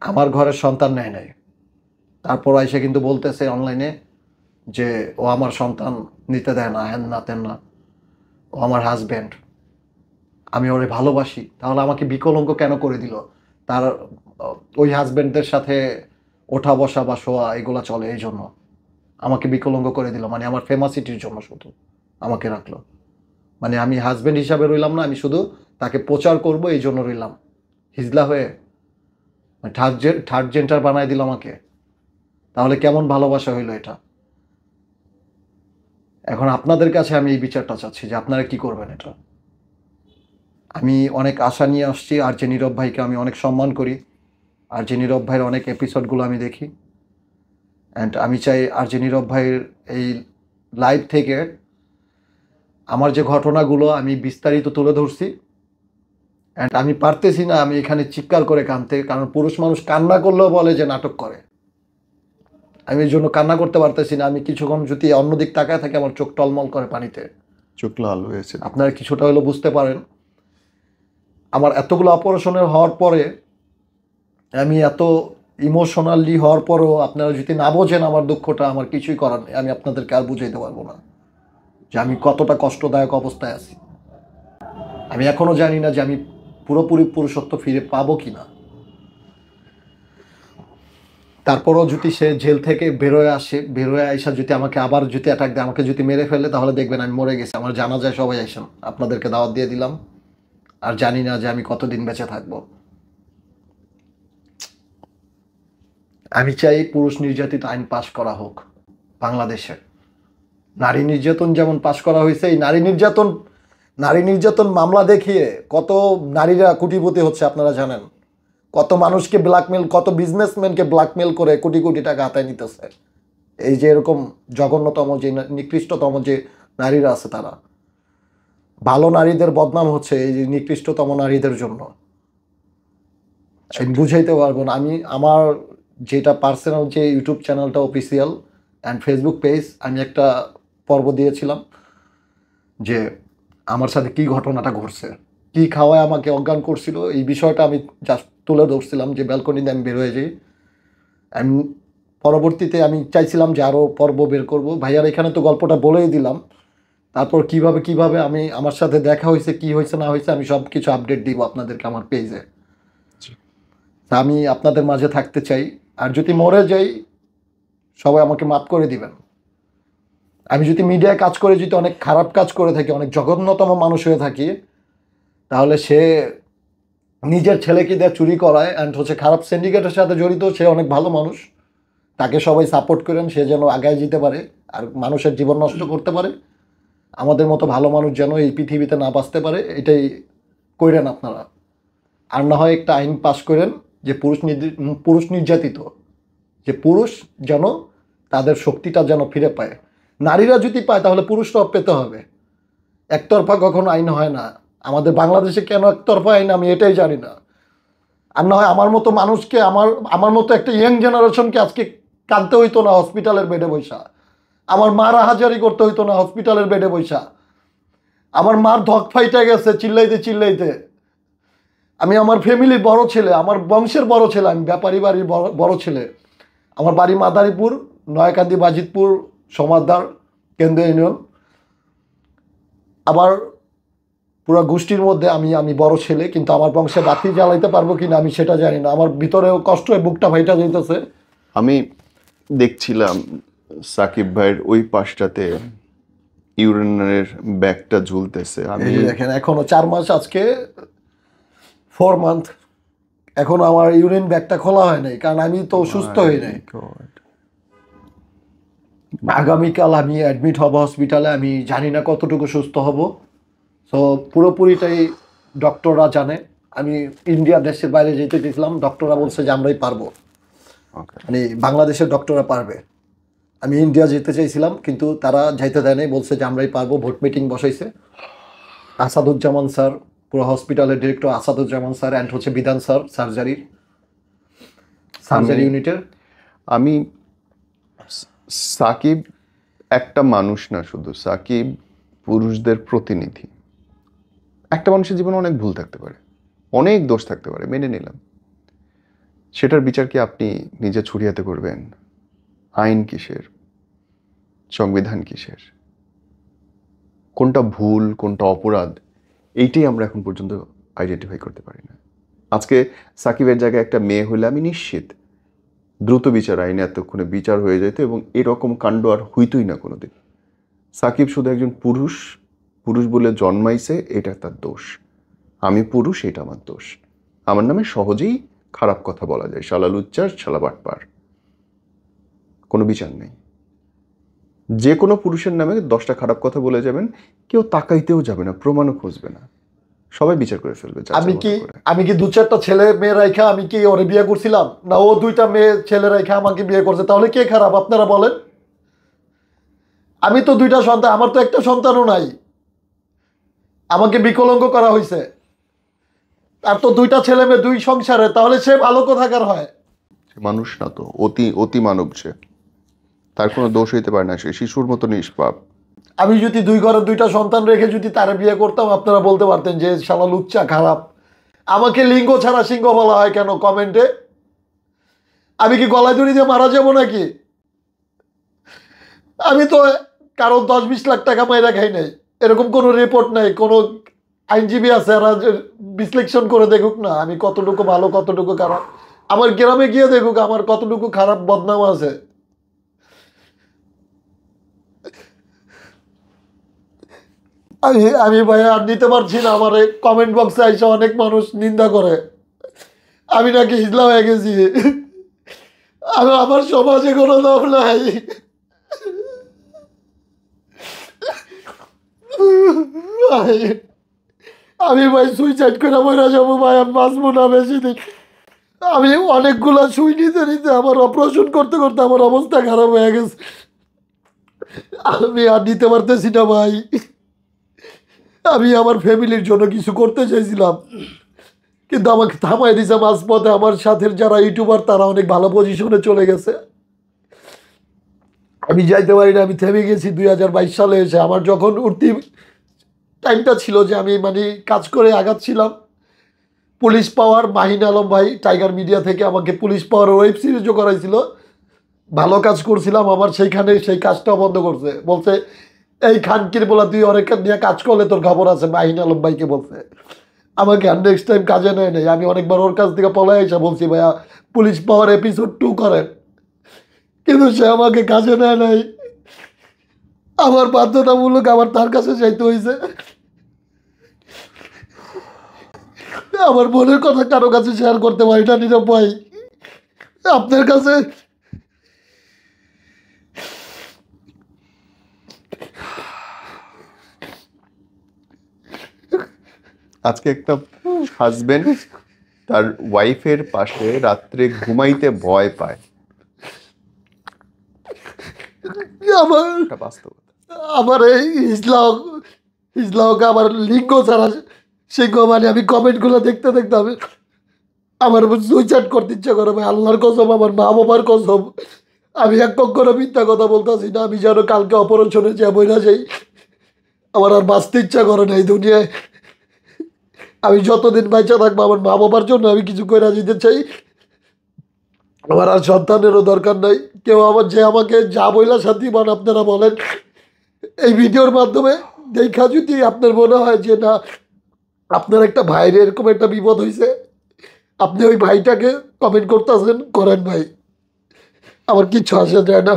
আমার ঘরের সন্তান নেয় নাই, তারপর এসে কিন্তু বলতেছে অনলাইনে যে ও আমার সন্তান নিতে দেয় না, হ্যান না তেন না, ও আমার হাজব্যান্ড, আমি ওরে ভালোবাসি। তাহলে আমাকে বিকলঙ্ক কেন করে দিল? তার ওই হাজব্যান্ডদের সাথে ওঠা বসা বা শোয়া এগুলা চলে, এই জন্য আমাকে বিকলঙ্ক করে দিল। মানে আমার ফেমাসিটির জন্য শুধু আমাকে রাখলো, মানে আমি হাজব্যান্ড হিসাবে রইলাম না, আমি শুধু তাকে প্রচার করব এই জন্য রইলাম হিজলা হয়ে, থার্ড জেন্টার বানায় দিল আমাকে। তাহলে কেমন ভালোবাসা হইলো এটা? এখন আপনাদের কাছে আমি এই বিচারটা চাচ্ছি যে আপনারা কি করবেন এটা। আমি অনেক আশা নিয়ে আসছি, আর যে নীরব ভাইকে আমি অনেক সম্মান করি, আর যে নীরব ভাইয়ের অনেক এপিসোডগুলো আমি দেখি, অ্যান্ড আমি চাই আর যে নীরব ভাইয়ের এই লাইভ থেকে আমার যে ঘটনাগুলো আমি বিস্তারিত তুলে ধরছি, অ্যান্ড আমি পারতেছি না আমি এখানে চিৎকার করে কাঁদতে, কারণ পুরুষ মানুষ কান্না করলেও বলে যে নাটক করে। আমি এই জন্য কান্না করতে পারতেছি না। আমি কিছুক্ষণ যদি অন্যদিক তাকায় থাকে আমার চোখ টলমল করে পানিতে, চোখ লাল হয়েছে। আপনারা কিছুটা হলেও বুঝতে পারেন। আমার এতগুলো অপারেশনের হওয়ার পরে, আমি এত ইমোশনালি হওয়ার পরেও আপনারা যদি না বোঝেন আমার দুঃখটা, আমার কিছুই করার নেই। আমি আপনাদেরকে আর বুঝাইতে পারবো না যে আমি কতটা কষ্টদায়ক অবস্থায় আছি। আমি এখনো জানি না যে আমি পুরোপুরি পুরুষত্ব ফিরে পাবো কি না। তারপরও যদি সে জেল থেকে বেরোয় আসা যদি আমাকে আবার যদি অ্যাটাক দেয়, আমাকে যদি মেরে ফেলে, তাহলে দেখবেন আমি মরে গেছি। আমার জানা যায় সবাই আসেন, আপনাদেরকে দাওয়াত দিয়ে দিলাম। আর জানি না যে আমি কতদিন বেঁচে থাকবো। আমি চাই পুরুষ নির্যাতিত আইন পাশ করা হোক বাংলাদেশে। নারী নির্যাতন যেমন পাশ করা হয়েছে, এই নারী নির্যাতন মামলা দেখিয়ে কত নারীরা কোটিপতি হচ্ছে আপনারা জানেন। কত মানুষকে ব্ল্যাকমেল, কত বিজনেসম্যানকে ব্ল্যাকমেল করে কোটি কোটি টাকা হাতায় নিতেছে। এই যে এরকম জঘন্যতম, যে নিকৃষ্টতম যে নারীরা আছে, তারা ভালো নারীদের বদনাম হচ্ছে এই যে নিকৃষ্টতম নারীদের জন্য। আমি বুঝাইতে পারবো না। আমি আমার যেটা পার্সোনাল যে ইউটিউব চ্যানেলটা অফিসিয়াল অ্যান্ড ফেসবুক পেজ, আমি একটা পর্ব দিয়েছিলাম যে আমার সাথে কি ঘটনাটা ঘটছে, কি খাওয়ায় আমাকে অজ্ঞান করছিল, এই বিষয়টা আমি জাস্ট তুলে ধরছিলাম যে ব্যালকনিতে আমি বের হয়ে যাই। আমি পরবর্তীতে আমি চাইছিলাম যে আরও পর্ব বের করব। ভাইয়ার এখানে তো গল্পটা বলেই দিলাম। তারপর কিভাবে আমি আমার সাথে দেখা হয়েছে, কি হয়েছে না হয়েছে, আমি সব কিছু আপডেট দিব আপনাদেরকে আমার পেজে। আমি আপনাদের মাঝে থাকতে চাই। আর যদি মরে যাই, সবাই আমাকে মাফ করে দিবেন। আমি যদি মিডিয়ায় কাজ করে যদি অনেক খারাপ কাজ করে থাকি, অনেক জঘন্যতম মানুষ হয়ে থাকি, তাহলে সে নিজের ছেলেকে দিয়ে চুরি করায় অ্যান্ড হচ্ছে খারাপ সিন্ডিকেটের সাথে জড়িত। সে অনেক ভালো মানুষ, তাকে সবাই সাপোর্ট করেন, সে যেন আগায় যেতে পারে আর মানুষের জীবন নষ্ট করতে পারে। আমাদের মতো ভালো মানুষ যেন এই পৃথিবীতে না বাঁচতে পারে, এটাই করেন আপনারা। আর না হয় একটা আইন পাস করেন যে পুরুষ নির্যাতিত, যে পুরুষ যেন তাদের শক্তিটা যেন ফিরে পায়। নারীরা যদি পায় তাহলে পুরুষরাও পেতে হবে। একতরফা কখনো আইন হয় না। আমাদের বাংলাদেশে কেন একতরফা আইন আমি এটাই জানি না। আর না হয় আমার মতো মানুষকে, আমার মতো একটা ইয়াং জেনারেশনকে আজকে কাঁদতে হইতো না হসপিটালের বেডে বসা। আমার মার হাজারি করতে হইতো না হসপিটালের বেডে বৈশা। আমার মার ধক ফাইটা গেছে চিল্লাইতে চিল্লাইতে। আমি আমার ফ্যামিলির বড় ছেলে, আমার বংশের বড় ছেলে, আমি ব্যাপারী বাড়ির বড় ছেলে। আমার বাড়ি মাদারীপুর, নয়াকান্দি, বাজিতপুর, সমাদদার কেন্দ্র ইউনিয়ন। আবার পুরো গোষ্ঠীর মধ্যে আমি বড় ছেলে, কিন্তু আমার বংশে বাতি জ্বালাইতে পারবো কিনা আমি সেটা জানি না। আমার ভিতরেও কষ্ট হয়ে বুকটা ফাইটা যেতেছে। আমি দেখছিলাম সাকিব ভাইয়ের ওই পাশটাতে ইউরিনের ব্যাগটা ঝুলতেছে। আমি দেখেন এখনো 4 মাস, আজকে 4 মান্থ, এখন আমার ইউরিন ব্যাগটা খোলা হয় নাই, কারণ আমি তো সুস্থ হই নাই। আগামীকাল আমি অ্যাডমিট হব হসপিটালে। আমি জানি না কতটুকু সুস্থ হব। তো পুরোপুরিটাই ডক্টররা জানে। আমি ইন্ডিয়া দেশের বাইরে যেতে দিয়েছিলাম, ডক্টররা বলছে যে আমরাই পারবো, মানে বাংলাদেশের ডক্টররা পারবে। আমি ইন্ডিয়া যেতে চাইছিলাম, কিন্তু তারা যাইতে দেয় নাই, বলছে যে আমরাই পারবো। ভোট মিটিং বসাইছে আসাদুজ্জামান স্যার, পুরো হসপিটালের ডিরেক্টর আসাদুজ্জামান স্যার, অ্যান্ড হচ্ছে বিধান স্যার সার্জারি ইউনিটের। আমি সাকিব একটা মানুষ না, শুধু সাকিব পুরুষদের প্রতিনিধি। একটা মানুষের জীবনে অনেক ভুল থাকতে পারে, অনেক দোষ থাকতে পারে, মেনে নিলাম। সেটার বিচার কি আপনি নিজে ছুরি হাতে করবেন? আইন কিসের, সংবিধান কিসের, কোনটা ভুল কোনটা অপরাধ, এইটাই আমরা এখন পর্যন্ত আইডেন্টিফাই করতে পারি না। আজকে সাকিবের জায়গায় একটা মেয়ে হলে আমি নিশ্চিত দ্রুত বিচার আইনে এতক্ষণে বিচার হয়ে যেত এবং এরকম কাণ্ড আর হইতই না কোনোদিন। সাকিব শুধু একজন পুরুষ, পুরুষ বলে জন্মাইছে, এটা তার দোষ। আমি পুরুষ, এটা আমার দোষ। আমার নামে সহজেই খারাপ কথা বলা যায়, শালা লুচ্চার, শালা বাটপার, কোনো বিচার নেই। যে কোনো পুরুষের নামে 10টা খারাপ কথা বলে যাবেন, কেউ তাকাইতেও যাবে না, প্রমাণও খুঁজবে না, সবাই বিচার করে ফেলবে। আমি কি 2-4টা ছেলে মেয়ে রাইখা আমি কি ওরে বিয়ে করছিলাম? না ও 2টা মেয়ে ছেলে রাইখা আমাকে বিয়ে করছে? তাহলে কে খারাপ আপনারা বলেন? আমি তো 2টা সন্তান, আমার তো একটা সন্তানও নাই, আমাকে বিকলাঙ্গ করা হয়েছে। আর তো 2টা ছেলে মেয়ে, 2 সংসারে, তাহলে সে ভালো কোথাকার হয়? মানুষ না তো, অতি মানব সে, তার কোনো দোষ হইতে পারে না, সে শিশুর মতো নিষ্পাপ। আমি যদি 2 ঘরের 2টা সন্তান রেখে যদি তারা বিয়ে করতাম, আপনারা বলতে পারতেন যে শালা লুচ্চা, খারাপ। আমাকে লিঙ্গ ছাড়া সিংহ বলা হয় কেন কমেন্টে? আমি কি গলায় দড়ি দিয়ে মারা যাবো নাকি? আমি তো কারো 10-20 লাখ টাকা মাইরা খাই নাই, এরকম কোনো রিপোর্ট নাই। কোনো আইনজীবী আছে, এরা বিশ্লেষণ করে দেখুক না আমি কতটুকু ভালো কতটুকু খারাপ। আমার গ্রামে গিয়ে দেখুক আমার কতটুকু খারাপ বদনাম আছে। আমি ভাই আর নিতে পারছি না। আমার কমেন্ট বক্সে আইসা অনেক মানুষ নিন্দা করে আমি নাকি হিজলা হয়ে গেছি। আমার সমাজে কোনো দম নাই। আমি ভাই সুইসাইড করে মরে যাবো ভাই, আমি বাঁচবো না বেশি দিন। আমি অনেকগুলা সুই নিতে নিতে আমার অপারেশন করতে করতে আমার অবস্থা খারাপ হয়ে গেছে। আমি আর নিতে পারতেছি না ভাই। আমি আমার ফ্যামিলির জন্য কিছু করতে চাইছিলাম, কিন্তু আমাকে থামাই দিয়েছে মাঝপথে। আমার সাথে যারা ইউটিউবার তারা অনেক ভালো পজিশনে চলে গেছে, আমি যাইতে পারি না। আমি থেমে গেছি 2022 সালে এসে। আমার যখন উঠতি টাইমটা ছিল যে আমি মানে কাজ করে আগাচ্ছিলাম, পুলিশ পাওয়ার মাহিন আলম ভাই টাইগার মিডিয়া থেকে আমাকে পুলিশ পাওয়ার ওয়েব সিরিজও করাইছিল, ভালো কাজ করছিলাম। আমার সেইখানে সেই কাজটাও বন্ধ করছে, বলছে এই খানকির বলা তুই অনেক নিয়ে কাজ করলে তোর খবর আছে। মাহিন আলম ভাইকে বলছে, আমাকে আর নেক্সট টাইম কাজে নেয় নাই। আমি অনেকবার ওর কাছ থেকে পলাই এসে বলছি ভাইয়া পুলিশ পাওয়ার এপিসোড 2 করেন, কিন্তু সে আমাকে কাজে নেয় নাই। আমার বাধ্যতামূলক আমার তার কাছে যাইতে হয়েছে। আমার মনের কথা কারো কাছে শেয়ার করতে পারি না নীরব ভাই, আপনার কাছে। আজকে একটা হাজবেন্ড তার ওয়াইফের পাশে রাত্রে ঘুমাইতে ভয় পায়, আমার এই ইসলামকে আমার লিঙ্গ ছাড়া সিংহ মানে আমি কমেন্টগুলো দেখতে দেখতে আমার সুইসাইড করতে ইচ্ছা করে ভাই। আল্লাহর কসম, আমার মা বাবার কসম, আমি এক করে মিথ্যা কথা বলতেছি না। আমি যেন কালকে অপারেশনে যে বইরা যাই, আমার আর বাঁচতে ইচ্ছা করে না এই দুনিয়ায়। আমি যতদিন বাঁচা থাকবো আমার মা বাবার জন্য আমি কিছু করে দিতে চাই। আমার আর সন্তানেরও দরকার নাই। কেউ আমার যে আমাকে যা বইলা শান্তি মান আপনারা বলেন, এই ভিডিওর মাধ্যমে দেখা যদি আপনার মনে হয় যে না আপনার একটা ভাইয়ের এরকম একটা বিপদ হয়েছে, আপনি ওই ভাইটাকে কমেন্ট করতেছেন, করেন ভাই, আমার কিচ্ছু আসে যায় না।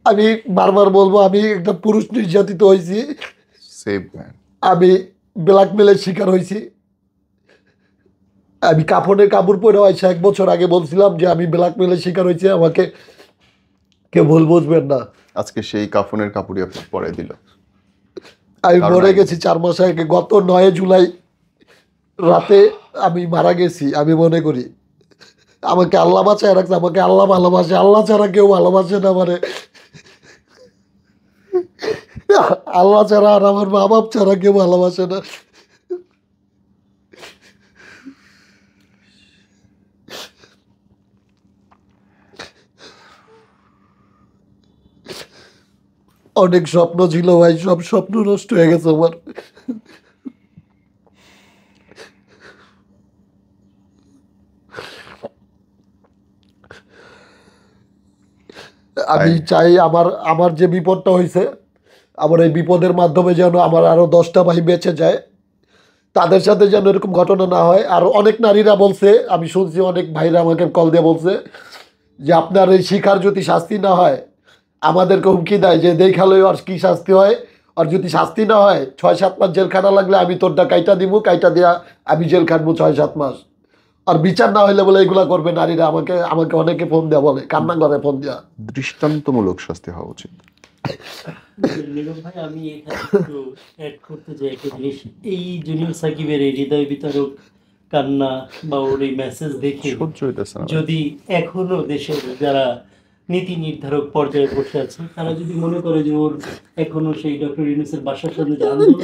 আমি বারবার বলবো, আমি একটা পুরুষ নির্যাতিত হয়েছি, আমি ব্ল্যাকমেলের শিকার হয়েছি। আমি কাপড়ের কাপড় পরে হয়েছে 1 বছর আগে বলছিলাম যে আমি ব্ল্যাকমেলের শিকার হয়েছি, আমাকে কেউ ভুল বুঝবেন না। আজকে সেই কাফনের কাপড়ই আপনি পরাই দিল। আমি মরে গেছি 4 মাস আগে, গত 9 জুলাই রাতে আমি মারা গেছি। আমি মনে করি আমাকে আল্লাহ বাঁচায় রাখছে, আমাকে আল্লাহ ভালোবাসে, আল্লাহ ছাড়া কেউ ভালোবাসে না। মানে আল্লাহ ছাড়া আর আমার মা বাপ ছাড়া কেউ ভালোবাসে না। অনেক স্বপ্ন ছিল ভাই, সব স্বপ্ন নষ্ট হয়ে গেছে আমার। আমি চাই আমার যে বিপদটা হয়েছে, আমার এই বিপদের মাধ্যমে যেন আমার আরো 10টা ভাই বেঁচে যায়, তাদের সাথে যেন এরকম ঘটনা না হয়। আর অনেক নারীরা বলছে, আমি শুনছি অনেক ভাইরা আমাকে কল দিয়ে বলছে যে আপনার এই শিকার যদি শাস্তি না হয়, আমাদেরকে হুমকি দেয় যে দেখালে আর কি শাস্তি হয়, আর যদি শাস্তি না হয় 6-7 মাস জেল খাটা লাগলে আমি তোরটা কাইটা দিব, কাইটা দেওয়া আমি জেল খাটবো 6-7 মাস। আর বিচার না হইলে বলে এগুলা করবে নারীরা। আমাকে অনেকে ফোন দেওয়া বলে, কান্না করে ফোন দেওয়া। দৃষ্টান্তমূলক শাস্তি হওয়া উচিত। ভাই আমি এখানে একটু অ্যাড করতে চাই একটা জিনিস। এই জুনিয়র সাকিবের এই হৃদয় বিতরক কান্না বা ওর এই মেসেজ দেখে যদি এখনো দেশের যারা নীতি নির্ধারক পর্যায়ে বসে আছে, তারা যদি মনে করে যে ওর এখনো সেই ডক্টর ইউনূসের বাসার সামনে যে আন্দোলন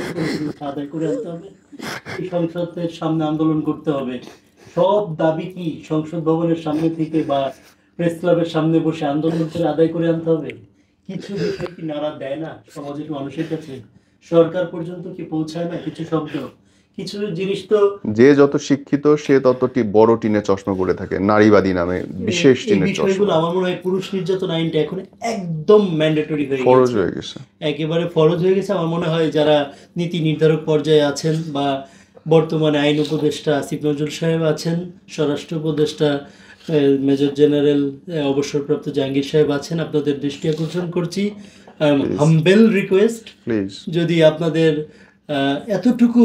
আদায় করে আনতে হবে, এই সংসদের সামনে আন্দোলন করতে হবে, সব দাবি কি সংসদ ভবনের সামনে থেকে বা প্রেস ক্লাবের সামনে বসে আন্দোলন করে আদায় করে আনতে হবে? কিছু বিষয় কি নাড়া দেয় না সমাজের মানুষের কাছে? সরকার পর্যন্ত কি পৌঁছায় না কিছু শব্দ? কিছু জিনিস তো, যে যত শিক্ষিত সে ততটি বড় টিনে চশমা পরে থাকে, নারীবাদী নামে বিশেষ টিনের চশমা। আমার মনে হয় পুরুষ নির্যাতন আইনটা এখন একদম ম্যান্ডেটরি ফরজ হয়ে গেছে, একেবারে ফরজ হয়ে গেছে। আমার মনে হয় যারা নীতি নির্ধারক পর্যায়ে আছেন বা বর্তমানে আইন উপদেষ্টা আসিফ নজরুল সাহেব আছেন, স্বরাষ্ট্র উপদেষ্টা মেজর জেনারেল অবসরপ্রাপ্ত জাহাঙ্গীর সাহেব আছেন, আপনাদের দৃষ্টি আকর্ষণ করছি, হাম্বেল রিকোয়েস্ট, যদি আপনাদের এতটুকু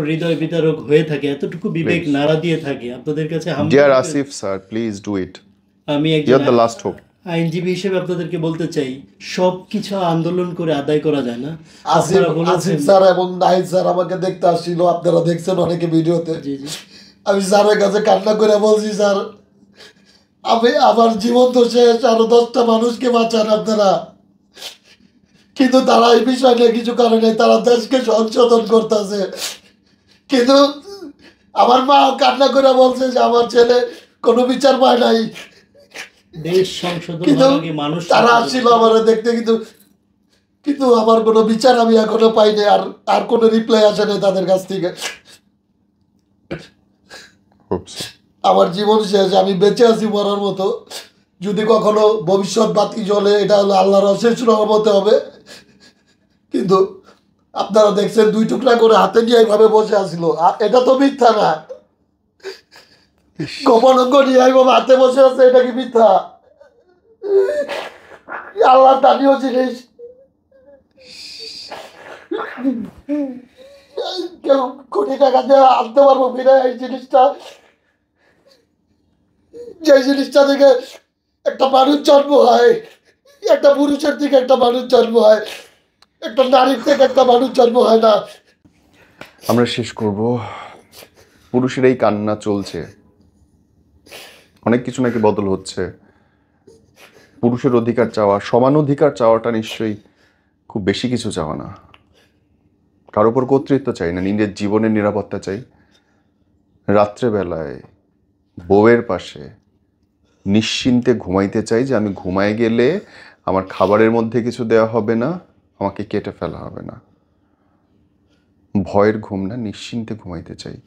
হৃদয় বিতারক হয়ে থাকে, এতটুকু বিবেক নাড়া দিয়ে থাকে, আপনাদের কাছে Asif sir please do it. আমি একজন আইনজীবী হিসেবে আপনাদেরকে বলতে চাই, সবকিছু আন্দোলন করে আদায় করা যায় না। আসিফ স্যার এবং নাহিদ স্যার আমাকে দেখতে আসছিল, আপনারা দেখছেন অনেকে ভিডিওতে। আমি স্যারের কাছে কান্না করে বলছি, স্যার আমি আমার জীবন তো শেষ, আরো 10টা মানুষকে বাঁচান আপনারা। কিন্তু তারা এই বিষয় নিয়ে কিছু করে নাই, তারা দেশকে সংশোধন করতেছে। কিন্তু আমার মা কান্না করে বলছে যে আমার ছেলে কোনো বিচার পায় নাই, দেশ সংশোধন মানুষ তারা আসছিল আমার দেখতে, কিন্তু আমার কোনো বিচার আমি এখনো পাইনি। আর কোনো রিপ্লাই আসে নাই তাদের কাছ থেকে। আমার জীবন শেষ, আমি বেঁচে আছি মরার মতো। যদি কখনো ভবিষ্যৎ বাতি জ্বলে, এটা হলো আল্লাহর অশেষ রহমতে হবে। কিন্তু আপনারা দেখছেন 2 টুকরা করে হাতে নিয়ে এইভাবে বসে আসছিল, এটা তো মিথ্যা না। গোপনাঙ্গ নিয়ে এইভাবে হাতে বসে আছে, এটা কি মিথ্যা? আল্লাহ দানিও জিনিস, কেউ কোটি টাকা দিয়ে আনতে পারবো কিনা এই জিনিসটা? যে জিনিসটা থেকে একটা মানুষ জন্ম হয়, একটা পুরুষের থেকে একটা মানুষ জন্ম হয়, একটা নারীর থেকে একটা মানুষ জন্ম হয় না। আমরা শেষ করব। পুরুষের এই কান্না চলছে, অনেক কিছু নাকি বদল হচ্ছে। পুরুষের অধিকার চাওয়া, সমান অধিকার চাওয়াটা নিশ্চয়ই খুব বেশি কিছু চাওয়া না। কার উপর কর্তৃত্ব চাই না, নিজের জীবনের নিরাপত্তা চাই। রাত্রেবেলায় বউয়ের পাশে নিশ্চিন্তে ঘুমাইতে চাই, যে আমি ঘুমায় গেলে আমার খাবারের মধ্যে কিছু দেওয়া হবে না, আমাকে কেটে ফেলা হবে না। ভয়ের ঘুম না, নিশ্চিন্তে ঘুমাইতে চাই।